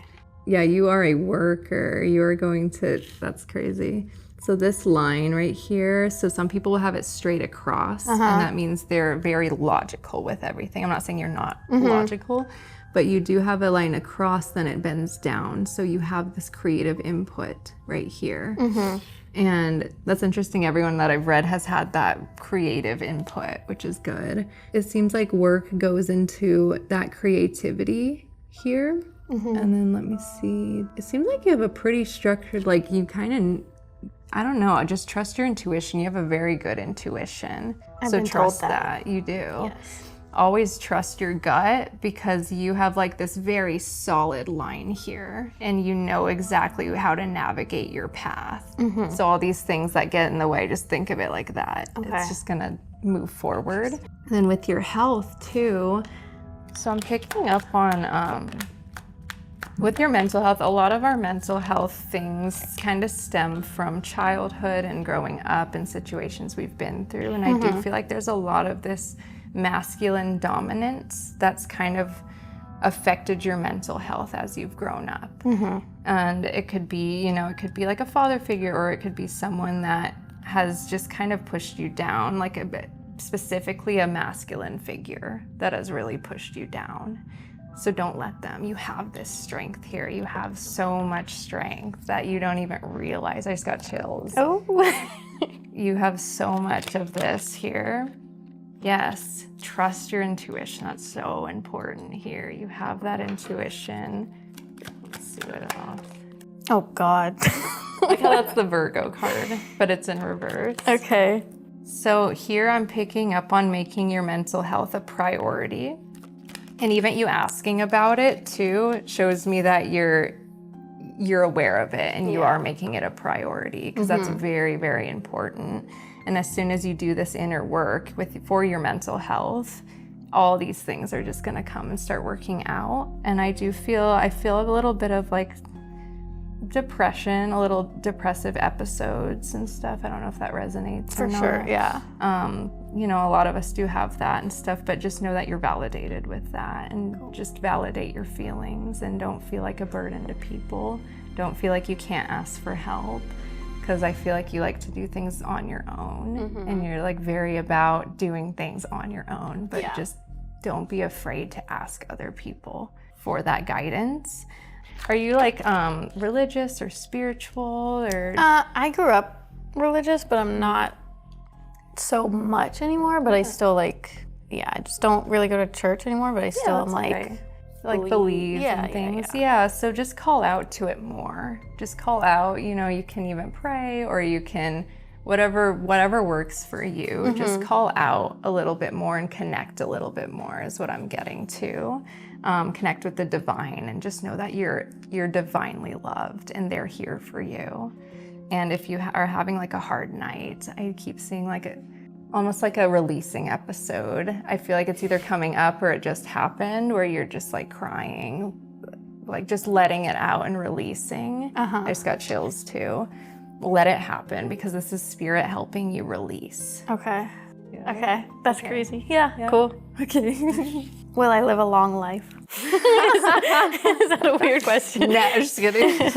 Yeah, you are a worker. You are going to, that's crazy. So this line right here, so some people will have it straight across, and that means they're very logical with everything. I'm not saying you're not logical, but you do have a line across, then it bends down. So you have this creative input right here. And that's interesting. Everyone that I've read has had that creative input, which is good. It seems like work goes into that creativity here. And then let me see. It seems like you have a pretty structured, like you kind of, I don't know, just trust your intuition. You have a very good intuition. I've so been told trust that. You do. Yes. Always trust your gut, because you have like this very solid line here, and you know exactly how to navigate your path. So all these things that get in the way, just think of it like that. Okay. It's just gonna move forward. And then with your health too, so I'm picking up on with your mental health, a lot of our mental health things kind of stem from childhood and growing up and situations we've been through. And I do feel like there's a lot of this masculine dominance that's kind of affected your mental health as you've grown up. And it could be, it could be like a father figure, or it could be someone that has just kind of pushed you down, like specifically a masculine figure that has really pushed you down. So don't let them. You have this strength here. You have so much strength that you don't even realize. I just got chills. Oh. You have so much of this here. Yes, trust your intuition. That's so important here. You have that intuition. Let's see what else. Oh, God. Like how that's the Virgo card, but it's in reverse. Okay. So here I'm picking up on making your mental health a priority. And even you asking about it too shows me that you're aware of it and you are making it a priority, because that's very, very important. And as soon as you do this inner work for your mental health, all these things are just gonna come and start working out. And I feel a little bit of like depression, a little depressive episodes and stuff. I don't know if that resonates For or not. sure, yeah. A lot of us do have that and stuff, but just know that you're validated with that, and just validate your feelings and don't feel like a burden to people. Don't feel like you can't ask for help, because I feel like you like to do things on your own and you're like very about doing things on your own, but just don't be afraid to ask other people for that guidance. Are you like religious or spiritual or? I grew up religious, but I'm not so much anymore, but I still I just don't really go to church anymore, but I still am believe in things. Yeah, so just call out to it more. Just call out, you can even pray, or you can, whatever works for you, just call out a little bit more and connect a little bit more is what I'm getting to. Connect with the divine and just know that you're divinely loved and they're here for you. And if you are having like a hard night, I keep seeing almost like a releasing episode. I feel like it's either coming up or it just happened, where you're just like crying, like just letting it out and releasing. I just got chills too. Let it happen, because this is spirit helping you release. Okay. Yeah. Okay. That's crazy. Yeah. Cool. Okay. Will I live a long life? Is that a weird question? Nah, just kidding.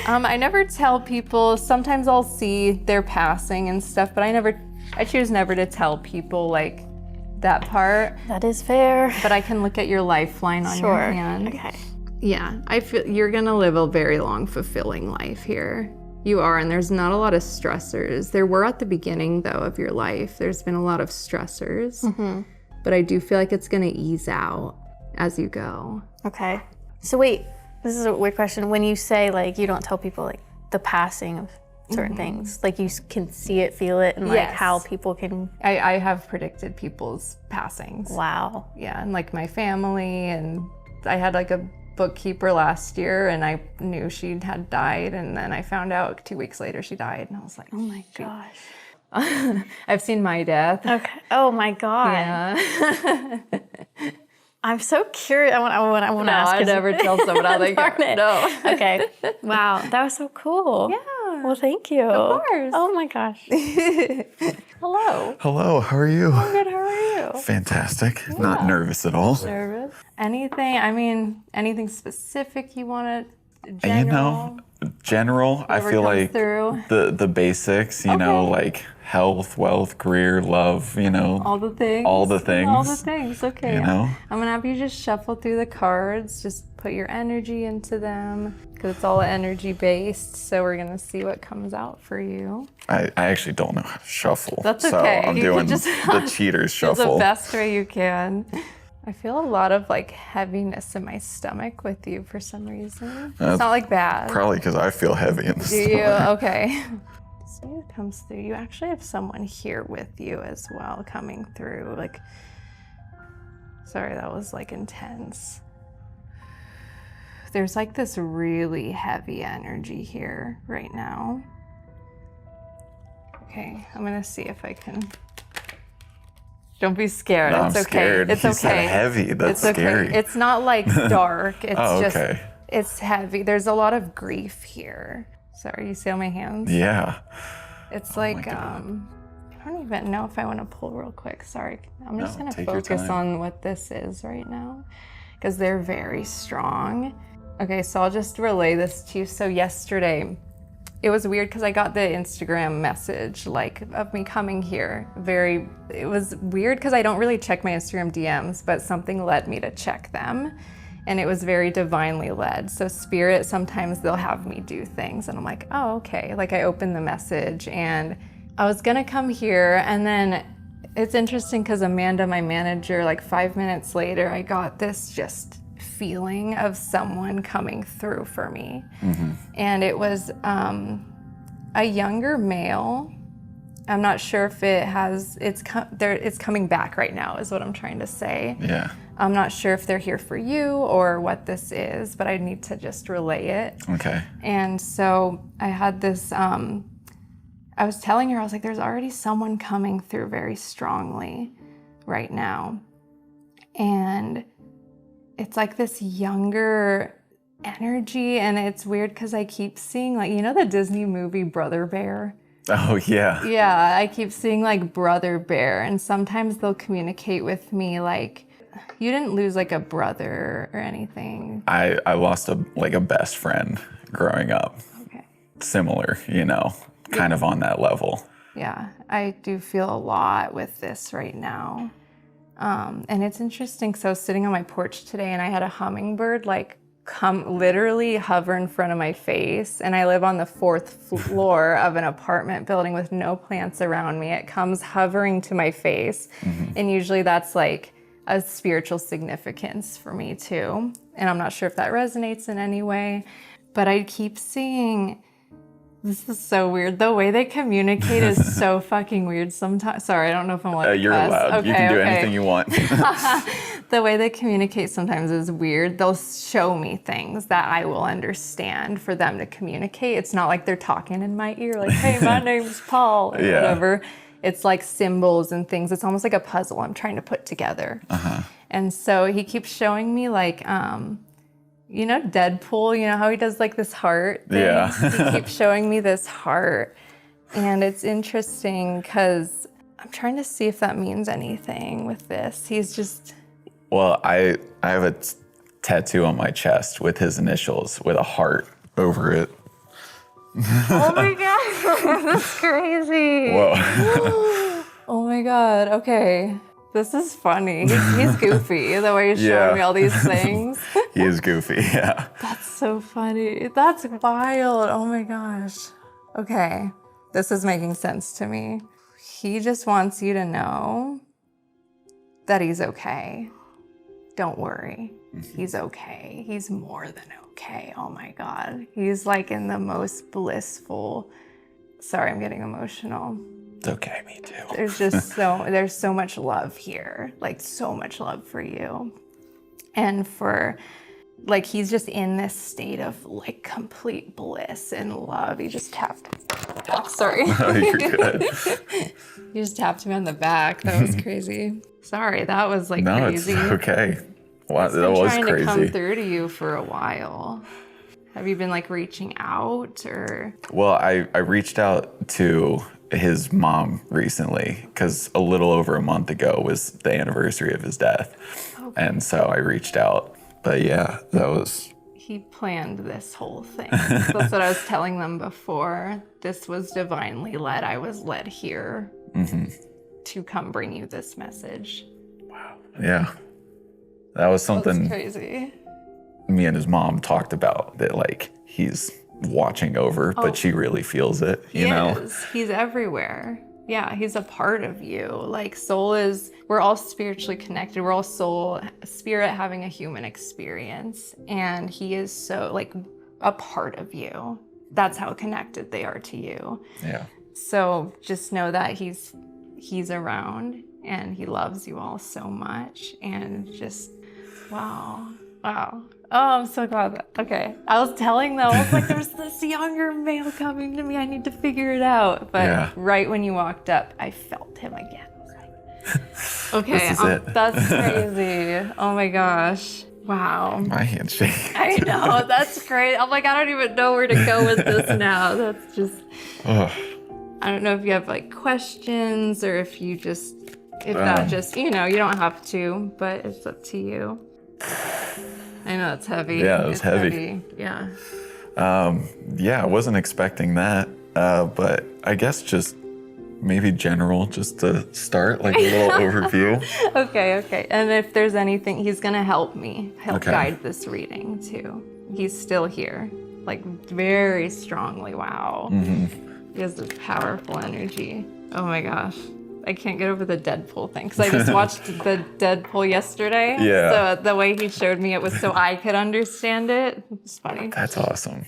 I never tell people. Sometimes I'll see their passing and stuff, but I choose never to tell people like that part. That is fair. But I can look at your lifeline on your hand. Okay. Yeah, I feel you're gonna live a very long, fulfilling life here. You are, and there's not a lot of stressors. There were at the beginning, though, of your life. There's been a lot of stressors, but I do feel like it's gonna ease out as you go. Okay. So wait, this is a weird question. When you say like you don't tell people like the passing of certain things, like you can see it, feel it, and like how people can. I have predicted people's passings. Wow. Yeah, and like my family, and I had like a bookkeeper last year, and I knew she had died, and then I found out 2 weeks later she died, and I was like, oh my gosh. I've seen my death. Okay. Oh my God. Yeah. I'm so curious. I want to ask. I never tell someone how they go. No. Okay. Wow. That was so cool. Yeah. Well, thank you. Of course. Oh my gosh. Hello. Hello, how are you? I'm good. How are you? Fantastic. Not nervous at all. Nervous? Anything specific you want to? You know, general, I feel like the basics, you know, like health, wealth, career, love, you know. All the things. All the things. All the things, okay. You know? I'm going to have you just shuffle through the cards, just put your energy into them, because it's all energy based, so we're going to see what comes out for you. I actually don't know how to shuffle. That's so okay. I'm doing the cheater's shuffle. The best way you can. I feel a lot of like heaviness in my stomach with you for some reason. It's not like bad. Probably because I feel heavy in the Do you? stomach. Okay. See what comes through. You actually have someone here with you as well coming through. Like, sorry, that was like intense. There's like this really heavy energy here right now. Okay, I'm gonna see if I can. Don't be scared. No, it's I'm okay. scared. It's You okay. said heavy. That's it's scary. Okay. It's not like dark. It's just okay. It's heavy. There's a lot of grief here. Sorry, you see all my hands? Yeah. It's like I don't even know if I want to pull real quick. Sorry. I'm just gonna take your focus time. on what this is right now. because they're very strong. Okay, so I'll just relay this to you. So yesterday, it was weird because I got the Instagram message like of me coming here. It was weird because I don't really check my Instagram DMs, but something led me to check them. And it was very divinely led. So spirit, sometimes they'll have me do things and I'm like, oh, okay. Like I opened the message and I was gonna come here, and then it's interesting because Amanda, my manager, like 5 minutes later, I got this just feeling of someone coming through for me. And it was a younger male. I'm not sure if it's coming back right now is what I'm trying to say. Yeah. I'm not sure if they're here for you or what this is, but I need to just relay it. Okay. And so I had this, I was telling her, I was like, there's already someone coming through very strongly right now. And it's like this younger energy, and it's weird because I keep seeing like, you know the Disney movie Brother Bear? Oh, yeah. Yeah, I keep seeing like Brother Bear, and sometimes they'll communicate with me like, you didn't lose like a brother or anything. I lost a best friend growing up. Okay. Similar, kind of on that level. Yeah, I do feel a lot with this right now. And it's interesting, so I was sitting on my porch today and I had a hummingbird like come literally hover in front of my face, and I live on the 4th floor of an apartment building with no plants around me. It comes hovering to my face, and usually that's like a spiritual significance for me too. And I'm not sure if that resonates in any way, but I keep seeing, this is so weird. The way they communicate is so fucking weird sometimes. Sorry, I don't know if I'm like, you're allowed. Okay, you can do anything you want. The way they communicate sometimes is weird. They'll show me things that I will understand for them to communicate. It's not like they're talking in my ear like, hey, my name's Paul, or whatever. It's like symbols and things. It's almost like a puzzle I'm trying to put together. And so he keeps showing me like, you know, Deadpool, you know how he does like this heart thing? Yeah. He keeps showing me this heart. And it's interesting because I'm trying to see if that means anything with this. He's just... Well, I have a tattoo on my chest with his initials with a heart over it. Oh my God, that's crazy. Whoa. Oh my God, okay. This is funny. He's goofy, the way he's showing me all these things. He is goofy, yeah. That's so funny. That's wild. Oh my gosh. Okay, this is making sense to me. He just wants you to know that he's okay. Don't worry. He's okay. He's more than okay. Oh my God. He's like in the most blissful... Sorry, I'm getting emotional. It's okay, me too. There's just there's so much love here, like so much love for you. And for, like, he's just in this state of like complete bliss and love. He just tapped. Oh, sorry. Oh, you're good. You just tapped me on the back. That was crazy. Sorry, that was like crazy. No, it's okay. Wow, I've that been was trying crazy. to come through to you for a while. Have you been like reaching out or? Well, I reached out to his mom recently because a little over a month ago was the anniversary of his death. Okay. And so I reached out. But yeah, that was... He planned this whole thing. That's what I was telling them before. This was divinely led. I was led here to come bring you this message. Wow. Yeah. That was something... That's crazy. Me and his mom talked about that, like, he's watching over, but she really feels it, you know? He's everywhere. Yeah, he's a part of you. Like, we're all spiritually connected. We're all spirit having a human experience. And he is so, like, a part of you. That's how connected they are to you. Yeah. So just know that he's around and he loves you all so much. And just, wow. Oh, I'm so glad. Okay. I was telling them, I was like, there's this younger male coming to me. I need to figure it out. But right when you walked up, I felt him again. I was like, okay, that's crazy. Oh my gosh. Wow. My handshake. I know. That's great. I'm like, I don't even know where to go with this now. That's just, I don't know if you have like questions or if that just, you know, you don't have to, but it's up to you. know, it's heavy. Yeah, it was It's heavy. Yeah. Yeah, I wasn't expecting that. But I guess just maybe general, just to start, like a little overview. Okay. And if there's anything, he's going to help me Okay. guide this reading too. He's still here, like very strongly. Wow. He has this powerful energy. Oh my gosh. I can't get over the Deadpool thing because I just watched the Deadpool yesterday. Yeah. So the way he showed me it was so I could understand it. It's funny. That's awesome.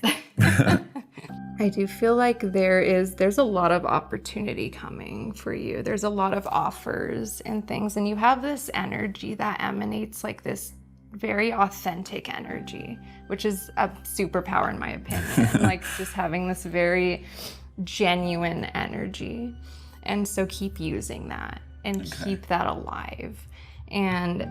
I do feel like there's a lot of opportunity coming for you. There's a lot of offers and things, and you have this energy that emanates like this very authentic energy, which is a superpower in my opinion. Like just having this very genuine energy. And so keep using that and keep that alive. And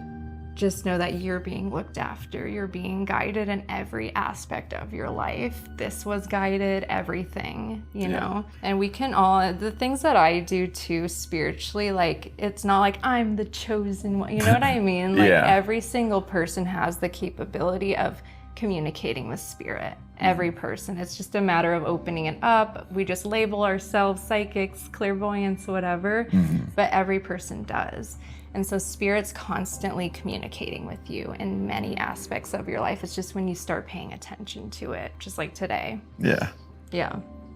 just know that you're being looked after. You're being guided in every aspect of your life. This was guided, everything, you know? And we can all, the things that I do too spiritually, like, it's not like I'm the chosen one, you know what I mean? Like every single person has the capability of communicating with spirit. Every person. It's just a matter of opening it up. We just label ourselves psychics, clairvoyants, whatever, but every person does. And so spirit's constantly communicating with you in many aspects of your life. It's just when you start paying attention to it, just like today. Yeah.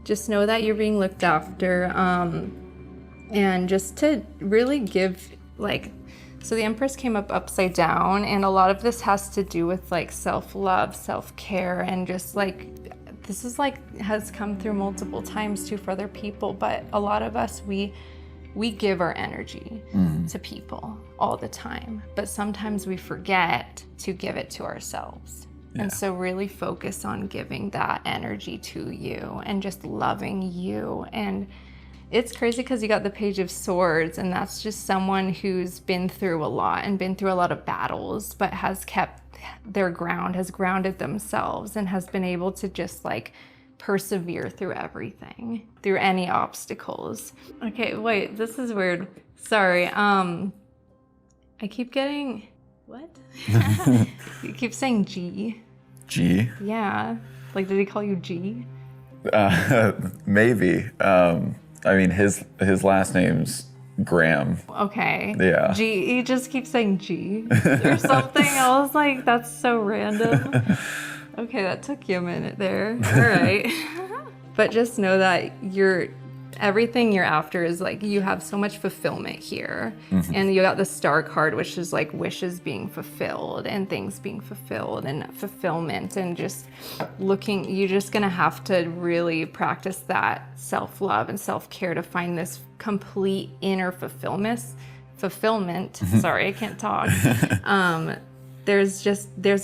Just know that you're being looked after. And just to really give, like, so the Empress came up upside down, and a lot of this has to do with like self-love, self-care, and just like, this is like, has come through multiple times too for other people, but a lot of us, we give our energy to people all the time, but sometimes we forget to give it to ourselves. And so really focus on giving that energy to you and just loving you. And it's crazy because you got the Page of Swords, and that's just someone who's been through a lot and been through a lot of battles, but has kept their ground, has grounded themselves, and has been able to just like persevere through everything, through any obstacles. Okay, wait, this is weird. Sorry. I keep getting, what? You keep saying G. G? Yeah. Like, did he call you G? Maybe. I mean, his last name's Graham. Okay. Yeah. G. He just keeps saying G or something. I was like, that's so random. Okay, that took you a minute there. All right. But just know that everything you're after is like, you have so much fulfillment here. And you got the Star card, which is like wishes being fulfilled and things being fulfilled and fulfillment, and just looking, you're just gonna have to really practice that self-love and self-care to find this complete inner fulfillment. Sorry, I can't talk. There's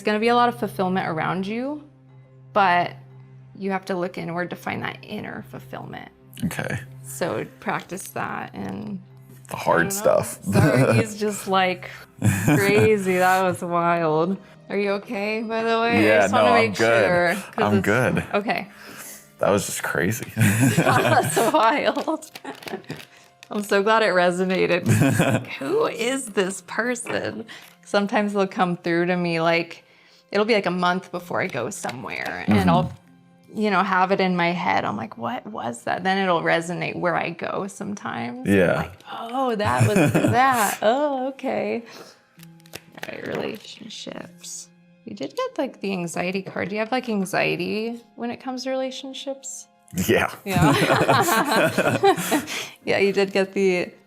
gonna be a lot of fulfillment around you, but you have to look inward to find that inner fulfillment. Okay. So practice that. And The hard stuff. sorry, he's just like crazy. That was wild. Are you okay, by the way? Yeah, I just want to I'm make good. sure. 'Cause I'm it's- good. Okay. That was just crazy. That's wild. I'm so glad it resonated. Like, who is this person? Sometimes they'll come through to me like, it'll be like a month before I go somewhere, and I'll, have it in my head. I'm like, what was that? Then it'll resonate where I go sometimes. Yeah. I'm like, oh, that was that. Oh, okay. All right, relationships. You did get like the anxiety card. Do you have like anxiety when it comes to relationships? Yeah. Yeah. Yeah, you did get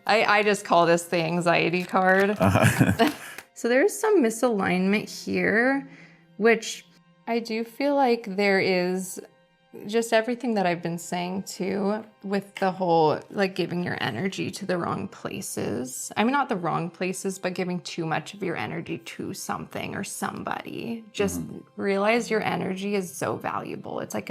I just call this the anxiety card. So there's some misalignment here, which I do feel like there is just everything that I've been saying too, with the whole like giving your energy to the wrong places. I mean, not the wrong places, but giving too much of your energy to something or somebody. Just realize your energy is so valuable. It's like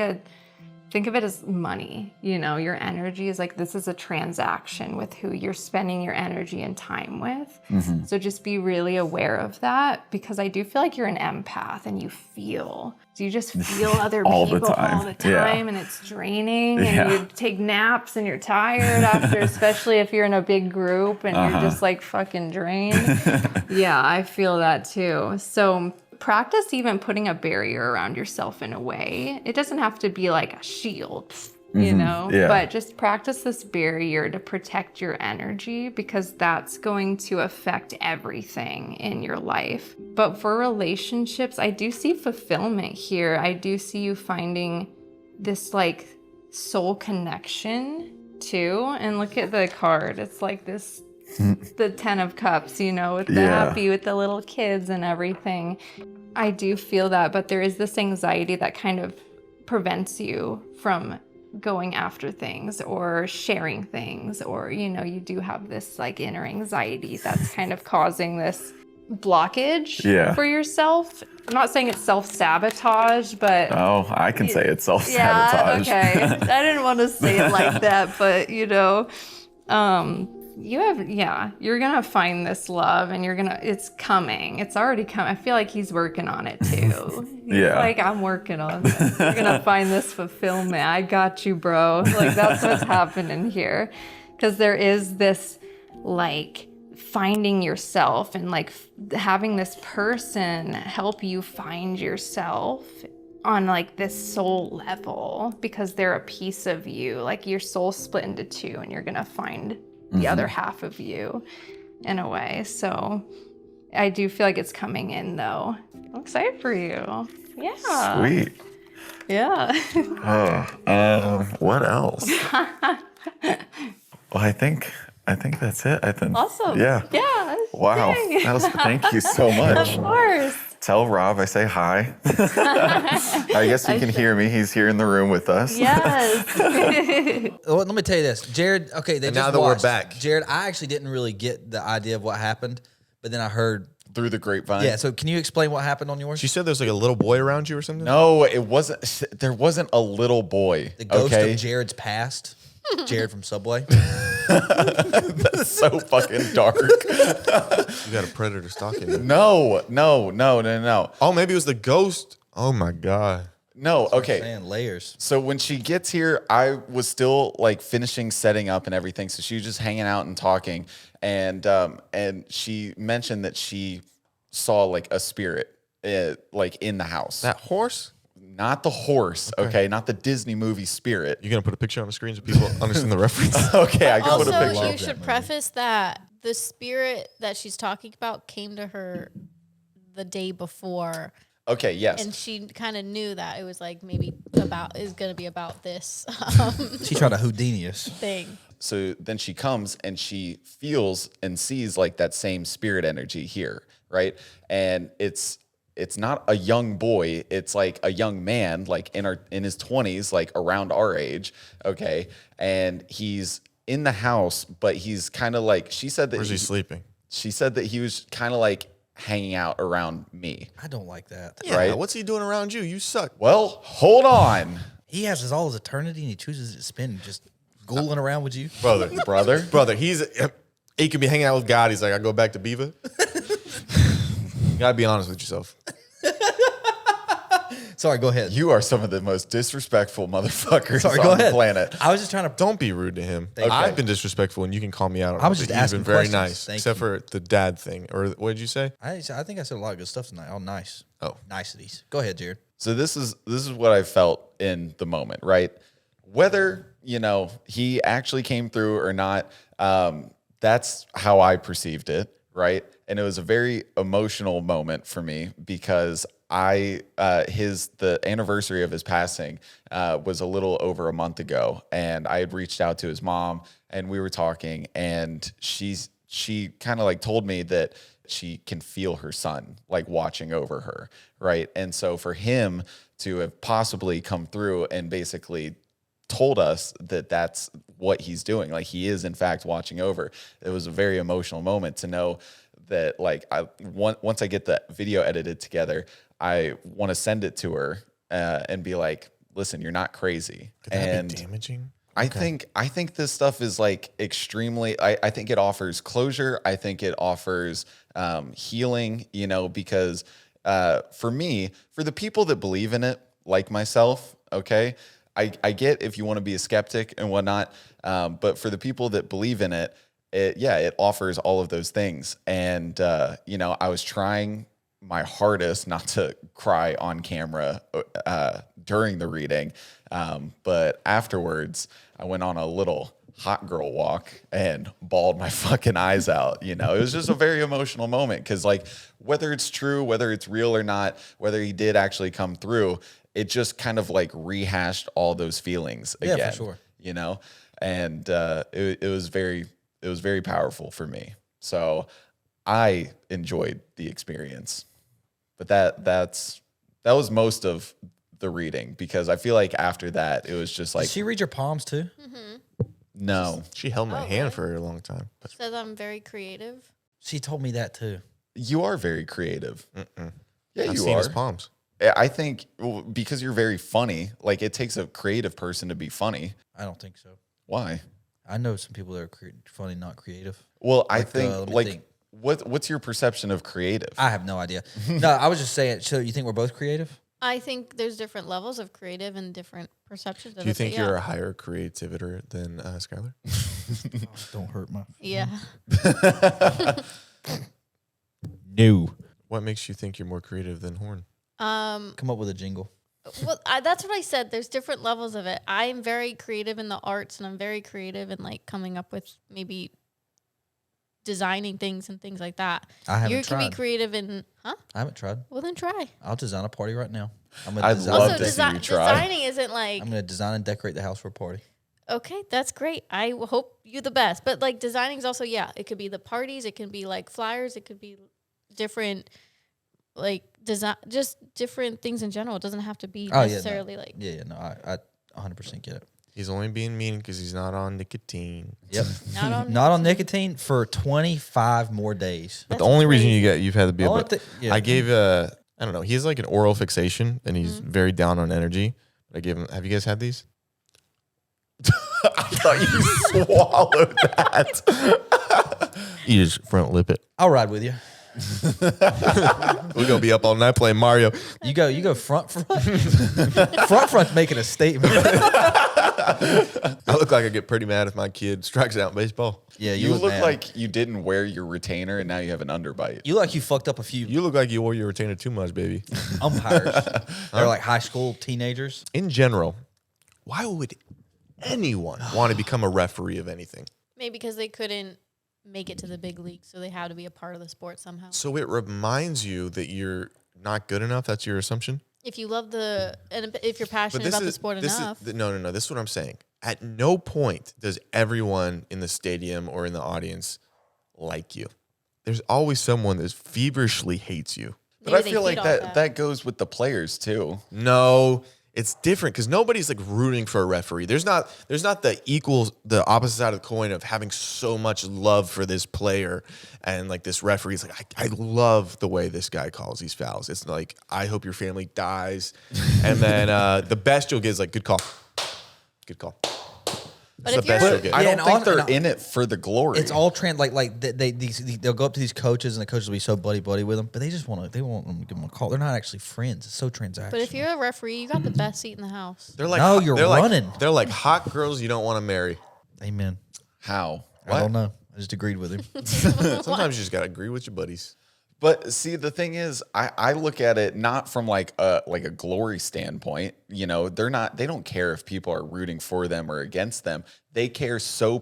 think of it as money. Your energy is like, this is a transaction with who you're spending your energy and time with. So just be really aware of that, because I do feel like you're an empath and you feel. So you just feel other All the people time. all the time, Yeah. and it's draining, and you take naps and you're tired after, especially if you're in a big group and you're just like fucking drained. Yeah, I feel that too. So practice even putting a barrier around yourself in a way. It doesn't have to be like a shield, you know, yeah. but just practice this barrier to protect your energy, because that's going to affect everything in your life. But for relationships, I do see fulfillment here. I do see you finding this like soul connection too. And look at the card. It's like this, the 10 of Cups, you know, with the happy, with the little kids and everything. I do feel that, but there is this anxiety that kind of prevents you from going after things or sharing things, or, you know, you do have this like inner anxiety that's kind of causing this blockage for yourself. I'm not saying it's self-sabotage, but Oh, I can say it's self-sabotage. yeah, okay. I didn't want to say it like that, but you know, you're gonna find this love, and it's coming. It's already coming. I feel like he's working on it too. He's like, I'm working on this. You're gonna find this fulfillment. I got you, bro. Like, that's what's happening here. Because there is this like finding yourself, and like having this person help you find yourself on like this soul level, because they're a piece of you. Like, your soul's split into two, and you're gonna find the other half of you in a way. So I do feel like it's coming in though. I'm excited for you. Yeah. Sweet. Yeah. What else? Well, I think that's it. Awesome. Yeah. Yeah. Wow. Yay. Thank you so much. Of course. Tell Rob I say hi. I guess you can hear me. He's here in the room with us. Yes. Well, let me tell you this, Jared. Okay, And now that we're back. Jared, I actually didn't really get the idea of what happened, but then I heard. Through the grapevine. Yeah. So can you explain what happened on yours? She said there's like a little boy around you or something. No, it wasn't. There wasn't a little boy. The ghost okay? of Jared's past. Jared from Subway. That's so fucking dark. You got a predator stalking you. No. Oh, maybe it was the ghost. Oh my god. No, okay. Man, layers. So when she gets here, I was still like finishing setting up and everything. So she was just hanging out and talking, and she mentioned that she saw like a spirit, like in the house. That horse? Not the horse, okay? Not the Disney movie Spirit. You gonna put a picture on the screen so people understand the reference? Okay, I can put a Also, picture. you should preface that the spirit that she's talking about came to her the day before, Okay, yes. and she kind of knew that it was like maybe is going to be about this She tried to Houdini us. thing. So then she comes and she feels and sees like that same spirit energy here, right? And it's not a young boy, it's like a young man, like in his 20s, like around our age, okay? And he's in the house, but he's kind of like, she said that Where's he sleeping? She said that he was kind of like hanging out around me. I don't like that. Yeah, Right? what's he doing around you? You suck. Well, hold on, He has all his eternity, and he chooses to spend just ghouling around with you. brother. He could be hanging out with God. He's like, I go back to Beaver. You gotta be honest with yourself. Sorry, go ahead. You are some of the most disrespectful motherfuckers Sorry, on go the ahead. planet. I was just trying to. Don't be rude to him. Thank you. I've been disrespectful, and you can call me out on it. I was just You've asking been very questions. nice, Thank except you. for the dad thing. Or what did you say? I think I said a lot of good stuff tonight. Oh, nice. Oh. Niceties. Go ahead, Jared. So this is what I felt in the moment, right? Whether, you know, he actually came through or not, that's how I perceived it, right? And it was a very emotional moment for me because the anniversary of his passing was a little over a month ago, and I had reached out to his mom and we were talking, and she kind of like told me that she can feel her son like watching over her, right? And so for him to have possibly come through and basically told us that that's what he's doing, like he is in fact watching over, it was a very emotional moment to know that, like, once I get the video edited together, I want to send it to her and be like, listen, you're not crazy. Could that And be damaging? I think this stuff is like extremely, I think it offers closure. I think it offers healing, you know, because for me, for the people that believe in it, like myself, okay, I get if you want to be a skeptic and whatnot, but for the people that believe in it, it offers all of those things. And, you know, I was trying my hardest not to cry on camera during the reading. But afterwards, I went on a little hot girl walk and bawled my fucking eyes out. You know, it was just a very emotional moment because, like, whether it's true, whether it's real or not, whether he did actually come through, it just kind of like rehashed all those feelings again. Yeah, for sure. You know, and it was very powerful for me. So I enjoyed the experience, but that was most of the reading because I feel like after that it was just like. Did she read your palms too? No, She held my Oh, hand really? for a long time. But Says I'm very creative. She told me that too. you are very creative. Yeah, I've you seen are. his palms. I think because you're very funny. Like it takes a creative person to be funny. I don't think so. Why? I know some people that are funny, not creative. Well, I Like, think let me like think. what's your perception of creative? I have no idea. No, I was just saying. So you think we're both creative? I think there's different levels of creative and different perceptions of Do you it, but think you're a higher creativiter than Skylar? Don't hurt my. Yeah. No. What makes you think you're more creative than Horn? Come up with a jingle. Well, that's what I said. There's different levels of it. I'm very creative in the arts, and I'm very creative in like coming up with maybe designing things and things like that. I haven't You can tried. be creative in, huh? I haven't tried. Well, then try. I'll design a party right now. I'd love Also, to see you try. designing isn't like I'm gonna design and decorate the house for a party. okay, that's great. I hope you the best. But like designing is also it could be the parties, it can be like flyers, it could be different like design, just different things in general. It doesn't have to be necessarily like. Yeah, no, I 100% get it. He's only being mean because he's not on nicotine. Yep. Not on Not on nicotine for 25 more days. But That's the only reason crazy. you've had to be The able only to, thi- yeah. I gave I don't know, he has like an oral fixation and he's very down on energy. I gave him, have you guys had these? I thought you swallowed that. You just front lip it. I'll ride with you. We're going to be up all night playing Mario. You go front. Front's making a statement. I look like I get pretty mad if my kid strikes out in baseball. Yeah, You look mad. like you didn't wear your retainer and now you have an underbite. you look like you fucked up a few You look like you wore your retainer too much, baby. umpires. They're like high school teenagers. In general, why would anyone want to become a referee of anything? Maybe because they couldn't make it to the big league, so they had to be a part of the sport somehow. So it reminds you that you're not good enough? That's your assumption? If you love and if you're passionate about the sport enough, No. This is what I'm saying. At no point does everyone in the stadium or in the audience like you. There's always someone that feverishly hates you. But maybe I they feel like feed off that goes with the players too. No, it's different because nobody's like rooting for a referee. There's not the opposite side of the coin of having so much love for this player and like this referee is like, I love the way this guy calls these fouls. It's like, I hope your family dies. And then the best you'll get is like, good call. Good call. But It's if the best you're- you'll get. I Yeah, don't and think all- they're and in it for the glory. It's all they'll go up to these coaches and the coaches will be so buddy with them, but they want them to give them a call. They're not actually friends. It's so transactional. but if you're a referee, you got the best seat in the house. They're like, No, you're they're running. Like, they're like hot girls you don't want to marry. Amen. How? I don't know. I just agreed with him. Sometimes you just gotta agree with your buddies. But see, the thing is, I look at it not from like a glory standpoint. You know, they don't care if people are rooting for them or against them. They care so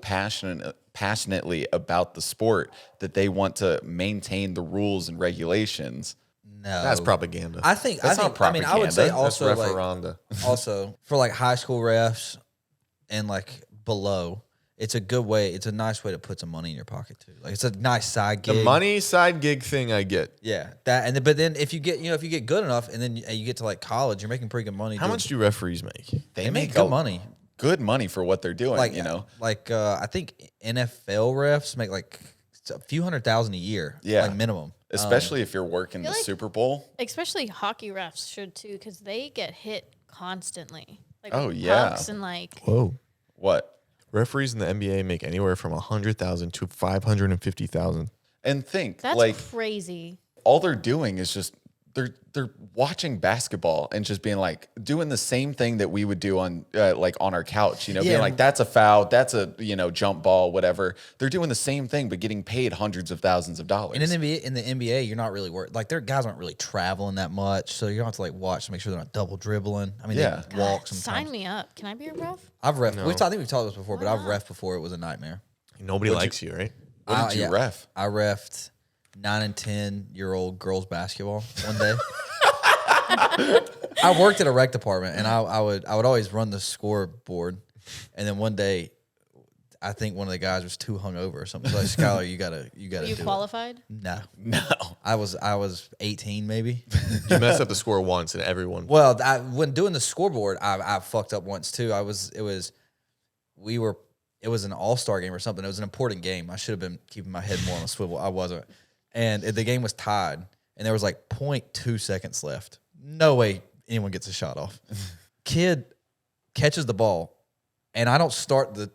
passionately about the sport that they want to maintain the rules and regulations. No, That's propaganda. I think. That's I not think. I mean, I would say propaganda. That's also like referenda. also for like high school refs and like below. It's a good way. It's a nice way to put some money in your pocket too. Like it's a nice side gig. The money side gig thing I get. Yeah, that and but then if you get good enough and then you get to like college, you're making pretty good money. How much do referees make? they make good money? Good money for what they're doing. Like you know, I think NFL refs make like a few $100,000 a year. Yeah. like minimum. especially if you're working the feel like- Super Bowl. Especially hockey refs should too, because they get hit constantly. Like Oh, with yeah. pucks and like Whoa. What? Referees in the NBA make anywhere from 100,000 to 550,000. And think that's like crazy. all they're doing is just they're watching basketball and just being like doing the same thing that we would do on like on our couch, you know, being like, that's a foul, that's a, you know, jump ball, whatever. They're doing the same thing, but getting paid hundreds of thousands of dollars. And in the NBA, you're not really worried. Like, their guys aren't really traveling that much, so you don't have to like watch to make sure they're not double dribbling. I mean, they walk sometimes. Sign me up. Can I be a ref? I've ref. I think we've talked about this before, but I've ref before. It was a nightmare. Nobody likes you, right? What did you ref? I refed 9 and 10-year-old girls basketball one day. I worked at a rec department, and I would always run the scoreboard. And then one day, I think one of the guys was too hungover or something. So like, Skylar, you gotta. You qualified? No. I No. was 18 maybe. You messed up the score once, and everyone. Well, when doing the scoreboard, I fucked up once too. It was an all-star game or something. It was an important game. I should have been keeping my head more on a swivel. I wasn't. And the game was tied, and there was like 0.2 seconds left. No way anyone gets a shot off. Kid catches the ball, and I don't start the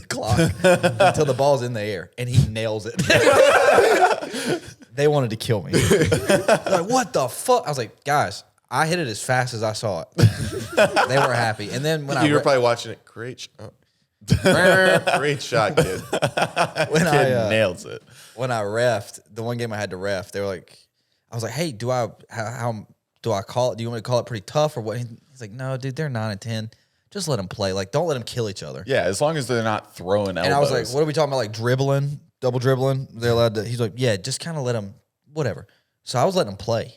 clock until the ball's in the air, and he nails it. They wanted to kill me. Like, what the fuck? I was like, guys, I hit it as fast as I saw it. They were happy. And then when you were probably watching it. Great shot, kid. When nails it. When I refed, the one game I had to ref, they were like, I was like, hey, how do I call it? Do you want me to call it pretty tough or what? He's like, no, dude, they're 9 and 10. Just let them play. Like, don't let them kill each other. Yeah, as long as they're not throwing elbows. And I was like, what are we talking about? Like dribbling, double dribbling? They're allowed to. He's like, yeah, just kind of let them, whatever. So I was letting them play.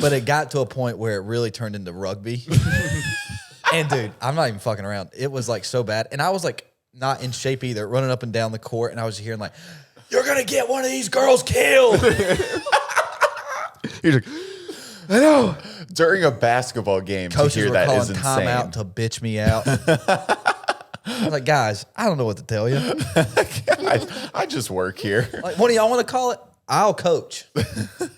But it got to a point where it really turned into rugby. And dude, I'm not even fucking around. It was like so bad. And I was like not in shape either, running up and down the court. And I was hearing like, you're going to get one of these girls killed. He's like, I know. During a basketball game, Coaches to hear were that calling is insane. timeout to bitch me out. I was like, guys, I don't know what to tell you. I just work here. Like, what do y'all want to call it? I'll coach.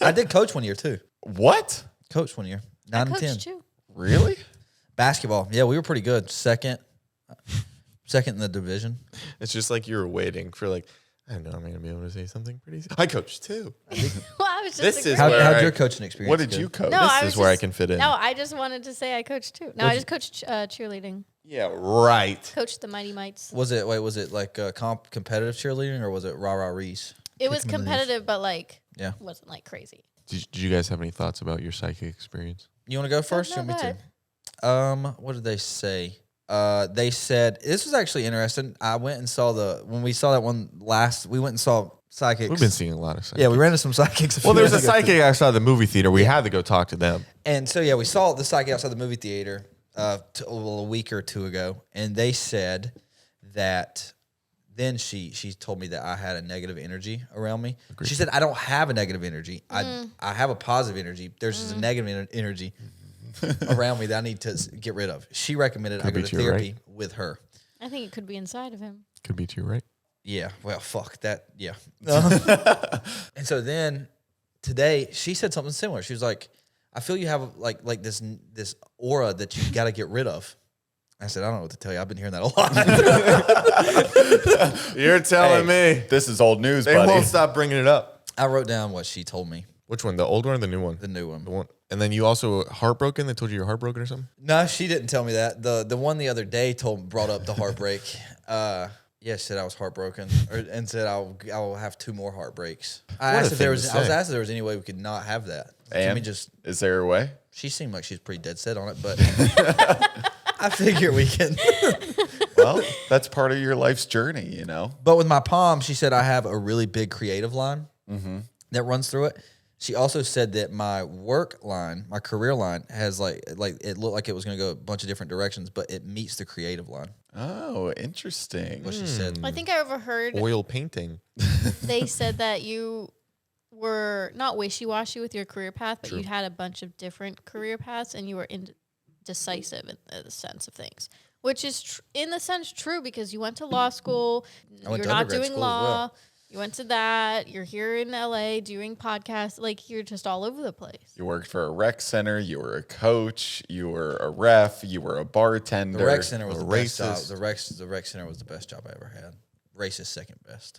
I did coach one year too. What? Coach one year. I 9 and 10. coached too. Really? Basketball. Yeah, we were pretty good. Second in the division. It's just like you were waiting for like, I don't know, I'm going to be able to say something pretty soon. I coached too. Well, I was just This is agreeing. where How'd your coaching experience What did go? you coach? No, I This was is where I just- can fit in. No, I just wanted to say I coached too. No, I just coached cheerleading. Yeah, right. Coached the Mighty Mites. Was it like competitive cheerleading or was it rah-rah Reese? It was competitive, but like, Yeah. wasn't like crazy. Did you guys have any thoughts about your psychic experience? You want to go first? no, You want me go to? What did they say? They said this was actually interesting. I went and saw when we saw that one last. We went and saw psychics. We've been seeing a lot of psychics. Yeah, we ran into some psychics. Well, there's a few days ago. psychic outside the movie theater. We had to go talk to them. And so, yeah, we saw the psychic outside the movie theater a week or two ago, and they said that then she told me that I had a negative energy around me. Agreed. She said, I don't have a negative energy. I have a positive energy. There's just a negative energy around me that I need to get rid of. She recommended I go to therapy with her. I think it could be inside of him. Could be to your right. Yeah, well, fuck that. Yeah. And so then today she said something similar. She was like, I feel you have like this aura that you got to get rid of. I said, I don't know what to tell you. I've been hearing that a lot. You're telling me. This is old news, They buddy. won't stop bringing it up. I wrote down what she told me, Which one? The old one or the new one? the new one. The one. And then you also heartbroken? They told you you're heartbroken or something? No, she didn't tell me that. The one the other day brought up the heartbreak. Yeah, she said I was heartbroken, and said I'll have 2 more heartbreaks. I What a was thing to asked say. if there was any way we could not have that. Can we just? Is there a way? She seemed like she's pretty dead set on it, but I figure we can. Well, that's part of your life's journey, you know? But with my palm, she said I have a really big creative line that runs through it. She also said that my work line, my career line, has like it looked like it was going to go a bunch of different directions, but it meets the creative line. Oh, interesting. What she said. I think I overheard Oil painting. they said that you were not wishy-washy with your career path, but you had a bunch of different career paths and you were indecisive in the sense of things, which is in the sense true because you went to law school, went you're to not undergrad doing school as law, well. you went to that, you're here in LA doing podcasts, like you're just all over the place. You worked for a rec center, you were a coach, you were a ref, you were a bartender. The rec center was a the best job. racist. The rec center was the best job I ever had. Racist second best.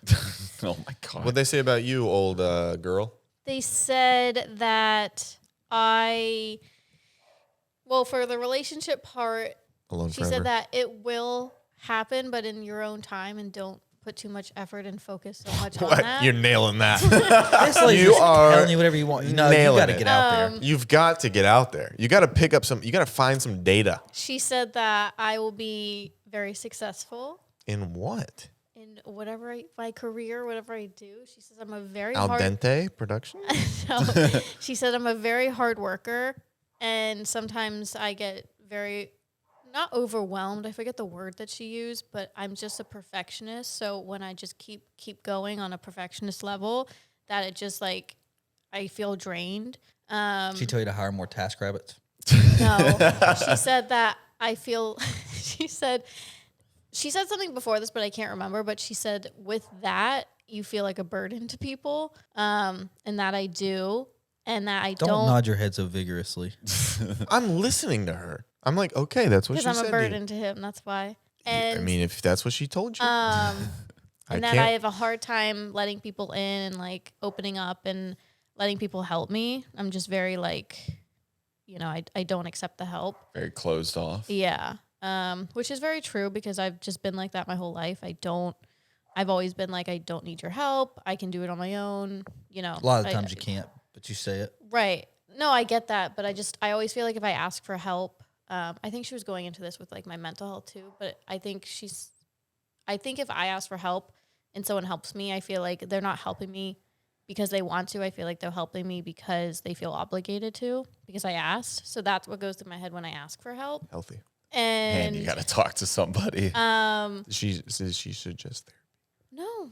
Oh my God. What'd they say about you, old girl? They said that for the relationship part, Alone she forever. said that it will happen, but in your own time, and don't put too much effort and focus so much on that. You're nailing that. This lady's You just are telling you whatever you want. No, you nailing got to it. get out there. You've got to get out there. You got to pick up you got to find some data. She said that I will be very successful In what? in my career, whatever I do. She says I'm a very Al hard. dente production? No. She said I'm a very hard worker, and sometimes I get very not overwhelmed. I forget the word that she used, but I'm just a perfectionist. So when I just keep going on a perfectionist level, that it just like I feel drained. She told you to hire more task rabbits. No, she said that I feel. She said something before this, but I can't remember. But she said with that you feel like a burden to people, and that I do, and that I Don't nod your head so vigorously. I'm listening to her. I'm like, okay, that's what she because said. I'm a burden to him. That's why. And I mean, if that's what she told you. and that can't- I have a hard time letting people in and like opening up and letting people help me. I'm just very like, I don't accept the help. Very closed off. Yeah. Which is very true because I've just been like that my whole life. I've always been like, I don't need your help. I can do it on my own. A lot of the times you can't, but you say it. Right. No, I get that. But I always feel like if I ask for help, I think she was going into this with like my mental health too. But I think if I ask for help and someone helps me, I feel like they're not helping me because they want to. I feel like they're helping me because they feel obligated to because I asked. So that's what goes through my head when I ask for help. Healthy. And And you got to talk to somebody. She suggests therapy. No.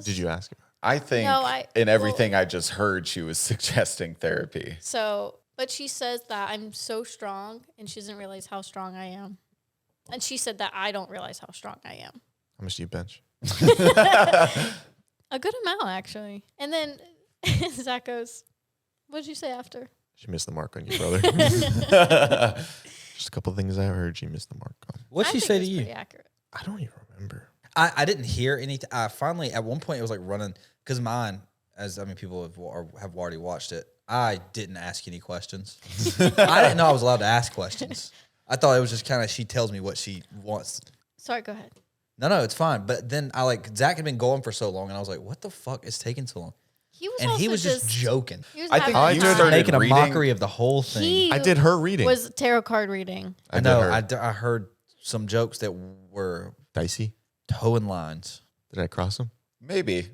Did you ask her? I think in everything I just heard, she was suggesting therapy. So, but she says that I'm so strong and she doesn't realize how strong I am. And she said that I don't realize how strong I am. How much do you bench? A good amount, actually. And then Zach goes, what did you say after? She missed the mark on you, brother. Just a couple things I heard she missed the mark on. What'd I she think say it to was you? pretty accurate. I don't even remember. I didn't hear anything. I finally, at one point, it was like running, because mine, people have already watched it. I didn't ask any questions. I didn't know I was allowed to ask questions. I thought it was just kind of, she tells me what she wants. Sorry, go ahead. No, it's fine. But then Zach had been going for so long, and I was like, what the fuck is taking so long? He was just joking. He was I think having you a time. started Making a reading- mockery of the whole thing. He I did her reading. was tarot card reading. I know. I heard some jokes that were Dicey. towing lines. Did I cross them? Maybe.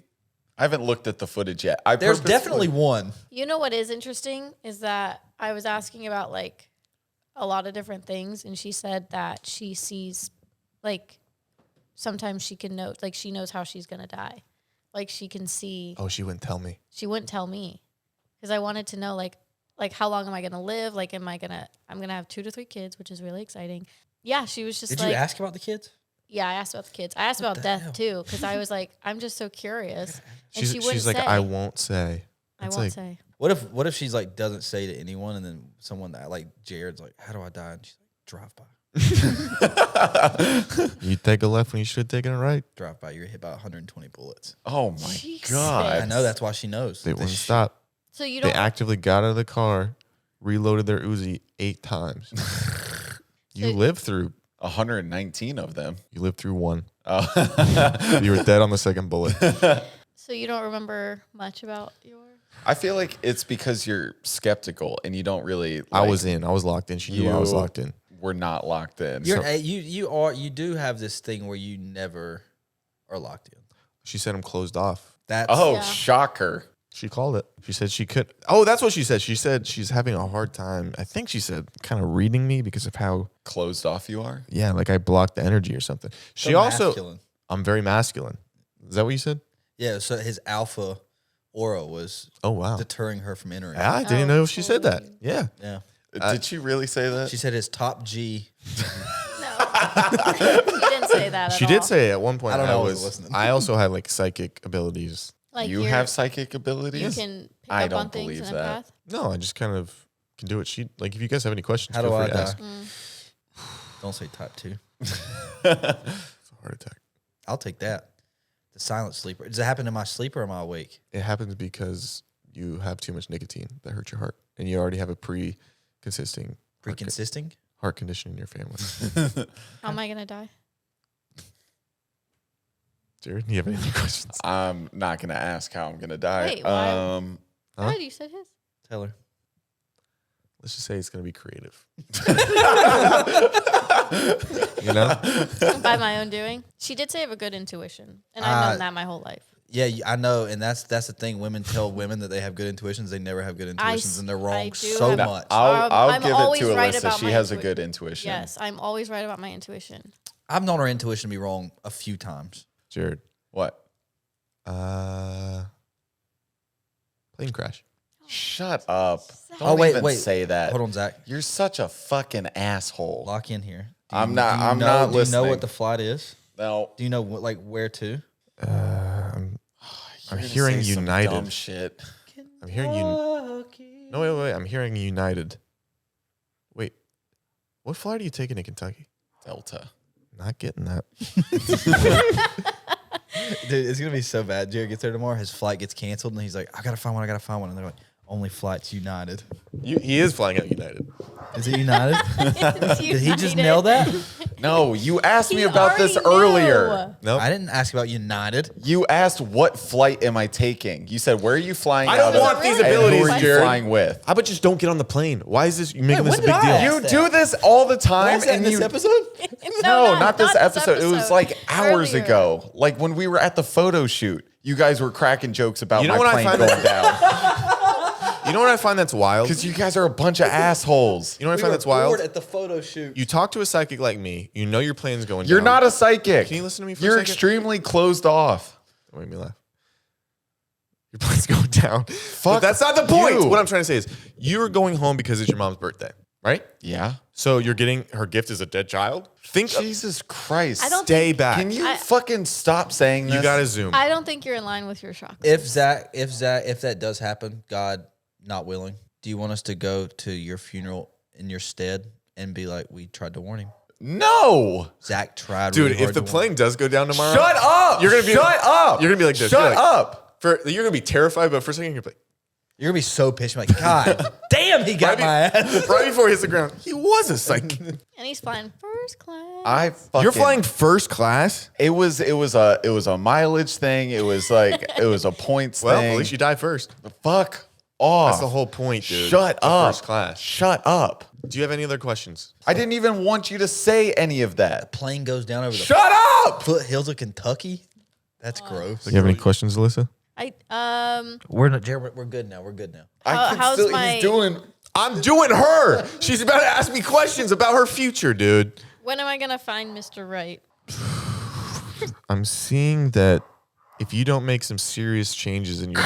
I haven't looked at the footage yet. There's definitely one. You know what is interesting is that I was asking about like a lot of different things, and she said that she sees like sometimes she can know, like she knows how she's gonna die, like she can see. Oh, she wouldn't tell me. She wouldn't tell me because I wanted to know like how long am I gonna live? Like, I'm gonna have 2 to 3 kids, which is really exciting. Yeah, she was just Did like, you ask about the kids? yeah, I asked about the kids. I asked about death too because I was like, I'm just so curious. And she wouldn't She's like, say. I won't say. I It's won't like, say. What if she's like doesn't say to anyone, and then someone that like Jared's like, how do I die? And she's like, drive by. You take a left when you should have taken a right. Drive by. You're hit by 120 bullets. Oh my Jesus. God. I know, that's why she knows. They wouldn't stop. So you They don't. actively got out of the car, reloaded their Uzi 8 times. You lived through 119 of them. You lived through one. Oh. You were dead on the second bullet. So you don't remember much about your. I feel like it's because you're skeptical and you don't really. I was locked in. She knew I was locked in. We're not locked in. You do have this thing where you never are locked in. She said I'm closed off. That's Yeah. Shocker. She called it. She said she could. Oh, that's what she said. She said she's having a hard time. I think she said kind of reading me because of how, Closed off you are? yeah, like I blocked the energy or something. She so also, masculine. I'm very masculine. Is that what you said? Yeah, so his alpha aura was Oh, wow. deterring her from entering. I didn't know if she said that. Yeah. Yeah. Did she really say that? She said his top G. No, you didn't say that. She at did all. say at one point I don't know, I I wasn't listening. I also had like psychic abilities. Like You you're- have psychic abilities? You can pick I up don't on things believe in a that. path. No, I just kind of can do what she like. If you guys have any questions, How feel do free I to die? ask. Don't say type 2. It's a heart attack. I'll take that. The silent sleeper. Does it happen in my sleep or am I awake? It happens because you have too much nicotine that hurts your heart, and you already have a pre-consisting heart condition in your family. How am I gonna die? Jared, do you have any other questions? I'm not gonna ask how I'm gonna die. Wait, why? Good, you said his. Tell her. Let's just say it's going to be creative. You know? By my own doing. She did say I have a good intuition, and I've known that my whole life. Yeah, I know, and that's the thing. Women tell women that they have good intuitions. They never have good intuitions, and they're wrong so much. I'll I'm give it always to right Alyssa. about She my has a good intuition. Yes, I'm always right about my intuition. I've known her intuition to be wrong a few times. Jared. What? Plane crash. Shut up. Don't even say that. Hold on, Zach. You're such a fucking asshole. Lock in here. I'm not listening. Do you know what the flight is? No. Do you know what, like where to? I'm hearing United. Dumb shit. I'm hearing you. No, wait. I'm hearing United. Wait. What flight are you taking to Kentucky? Delta. Not getting that. Dude, it's going to be so bad. Jared gets there tomorrow. His flight gets canceled, and he's like, I got to find one. And they're like, only flight's United. He is flying out United. Is it United? Did he just nail that? No, you asked me about this earlier. No, I didn't ask about United. You asked what flight am I taking? You said, where are you flying I out don't of? want these and abilities, who are you Jared. flying with? How about just don't get on the plane? Why is this you making Wait, this a when big did I deal? ask You do this all the time. in this episode? No, not this episode. It was like hours Earlier. ago. Like when we were at the photo shoot, you guys were cracking jokes about You know my what I plane find going down. You know what I find that's wild? Because you guys are a bunch of assholes. You know what I find that's wild? At the photo shoot. You talk to a psychic like me. You know your plane's going You're down. not a psychic. Can you listen to me for a You're second? extremely closed off. Don't make me laugh. Your plane's going down. But Fuck that's not the point. you. What I'm trying to say is you're going home because it's your mom's birthday, right? Yeah. So you're getting her gift as a dead child? Jesus Christ. I don't Stay think- back. Can you fucking stop saying this? You gotta zoom. I don't think you're in line with your chakra. If that does happen, God not willing, do you want us to go to your funeral in your stead and be like, we tried to warn him? No. Zach tried. Dude, really hard if the to warn plane does go down tomorrow, Shut up. You're gonna be Shut up. You're gonna be like this. Shut You're like- up. You're gonna be terrified, but for a second you're like, You're gonna be so pissed. You're like, God damn, he got my ass. right before he hits the ground, he was a psychic. And he's flying first class. You're flying first class? It was a mileage thing. It was like it was a points Well, thing. at least you die first. Fuck off. That's the whole point, dude. Shut The up. First class. Shut up. Do you have any other questions? I didn't even want you to say any of that. Plane goes down over the Shut up. foothills of Kentucky. That's gross. Do you have any questions, Alyssa? We're not, Jared, we're good now. We're good now. how's my- He's doing. I'm doing her. She's about to ask me questions about her future, dude. when am I gonna find Mr. Right? I'm seeing that if you don't make some serious changes in your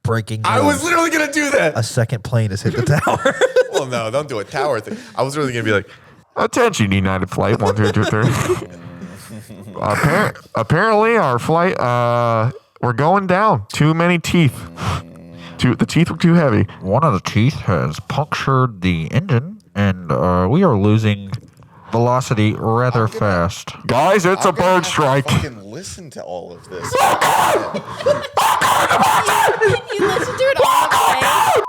Breaking. I was news. literally gonna do that. A second plane has hit the tower. Well, no, don't do a tower thing. I was really gonna be like, attention, United Flight 1323. Apparently, our flight, we're going down. Too many teeth. The teeth were too heavy. One of the teeth has punctured the engine, and we are losing velocity rather fast. Guys, it's a bird strike. Fucking listen to all of this. You listen to it all the way.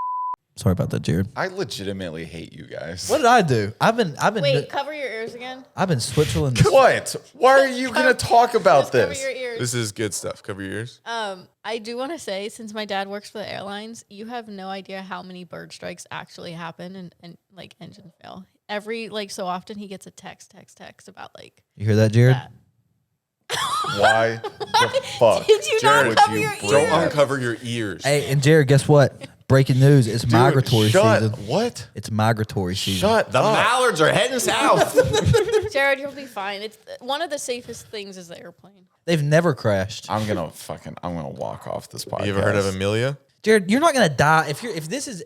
Sorry about that, Jared. I legitimately hate you guys. What did I do? I've been. Wait, cover your ears again. I've been Switzerland. What? Why are you gonna talk about Just cover this? your ears. This is good stuff. Cover your ears. I do want to say, since my dad works for the airlines, you have no idea how many bird strikes actually happen and like engine fail. Every so often he gets a text about like You hear that, Jared? that. Why the fuck? Did you not Jared, cover you your broke- Don't uncover your ears. Hey, and Jared, guess what? Breaking news. It's Dude, migratory shut, season. What? It's migratory season. Shut The up. mallards are heading south. Jared, you'll be fine. It's one of the safest things is the airplane. They've never crashed. I'm gonna walk off this podcast. You ever heard of Amelia? Jared, you're not gonna die if this is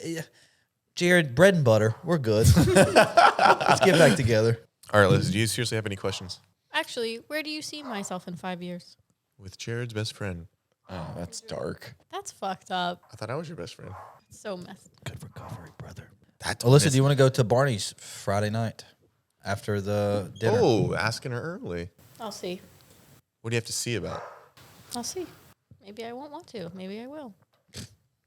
Jared, bread and butter. We're good. Let's get back together. All right, Liz, do you seriously have any questions? Actually, where do you see myself in 5 years? With Jared's best friend. Oh, that's dark. That's fucked up. I thought I was your best friend. So messed. Good recovery, brother. That's Alyssa, do you want to go to Barney's Friday night after the dinner? Oh, asking her early. I'll see. What do you have to see about? I'll see. Maybe I won't want to. Maybe I will.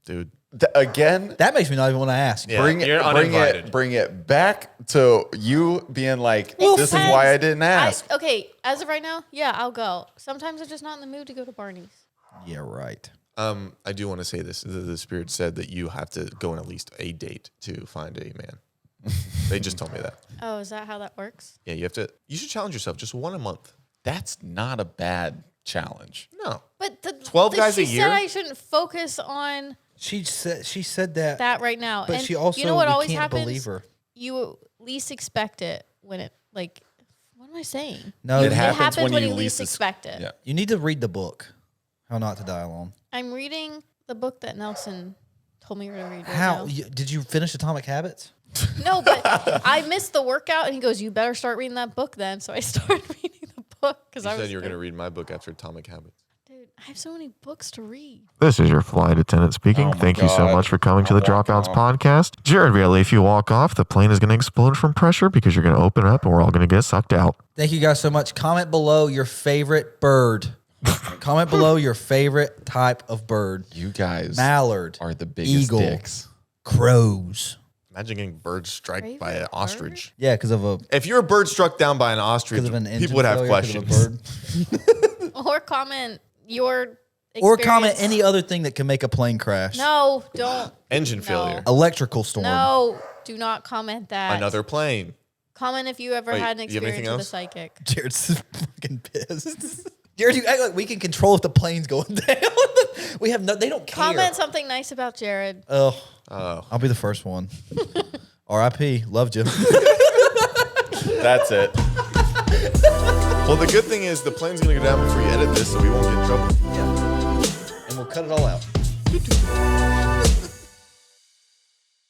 dude. Again, That makes me not even want to ask. Yeah, bring you're uninvited. bring it back to you being like, this is why I didn't ask. Okay, as of right now, yeah, I'll go. Sometimes I'm just not in the mood to go to Barney's. Yeah, right. I do want to say this. The spirit said that you have to go on at least a date to find a man. They just told me that. Oh, is that how that works? Yeah, you should challenge yourself just one a month. That's not a bad challenge. No. But 12 guys a she year? said I shouldn't focus on She said that. that right now. But and she also, you know what we always can't happens? believe her. You least expect it when it like. What am I saying? No, It It happens happens when you you least least expect it. Yeah. you need to read the book, How Not to Die Alone. I'm reading the book that Nelson told me to read. Right How now. did you finish Atomic Habits? No, but I missed the workout, and he goes, "You better start reading that book then." So I started reading the book because You I was. said you were going to read my book after Atomic Habits. Dude, I have so many books to read. This is your flight attendant speaking. Oh my Thank you so God. much for coming to the I'm walking Dropouts off. podcast. Jared Bailey, if you walk off, the plane is going to explode from pressure because you're going to open up and we're all going to get sucked out. Thank you guys so much. Comment below your favorite bird. Comment below your favorite type of bird. You guys Mallard, are the biggest eagle, dicks. crows. Imagine getting bird struck by an Favorite ostrich. Yeah, because of a If you're a bird struck down by an ostrich, because of an engine people would have failure, 'cause of a questions. bird. Or comment your. Or comment experience. any other thing that can make a plane crash. No, don't. Engine No. failure. Electrical storm. No, do not comment that. Another plane. Comment if you ever Wait, had an do you have experience anything with a else? psychic. Jared's fucking pissed. Jared, you act like we can control if the plane's going down. We have no. They don't care. Comment something nice about Jared. Oh, Oh. I'll be the first one. R.I.P. Loved you. That's it. Well, the good thing is the plane's going to go down before you edit this, so we won't get in trouble. And we'll cut it all out.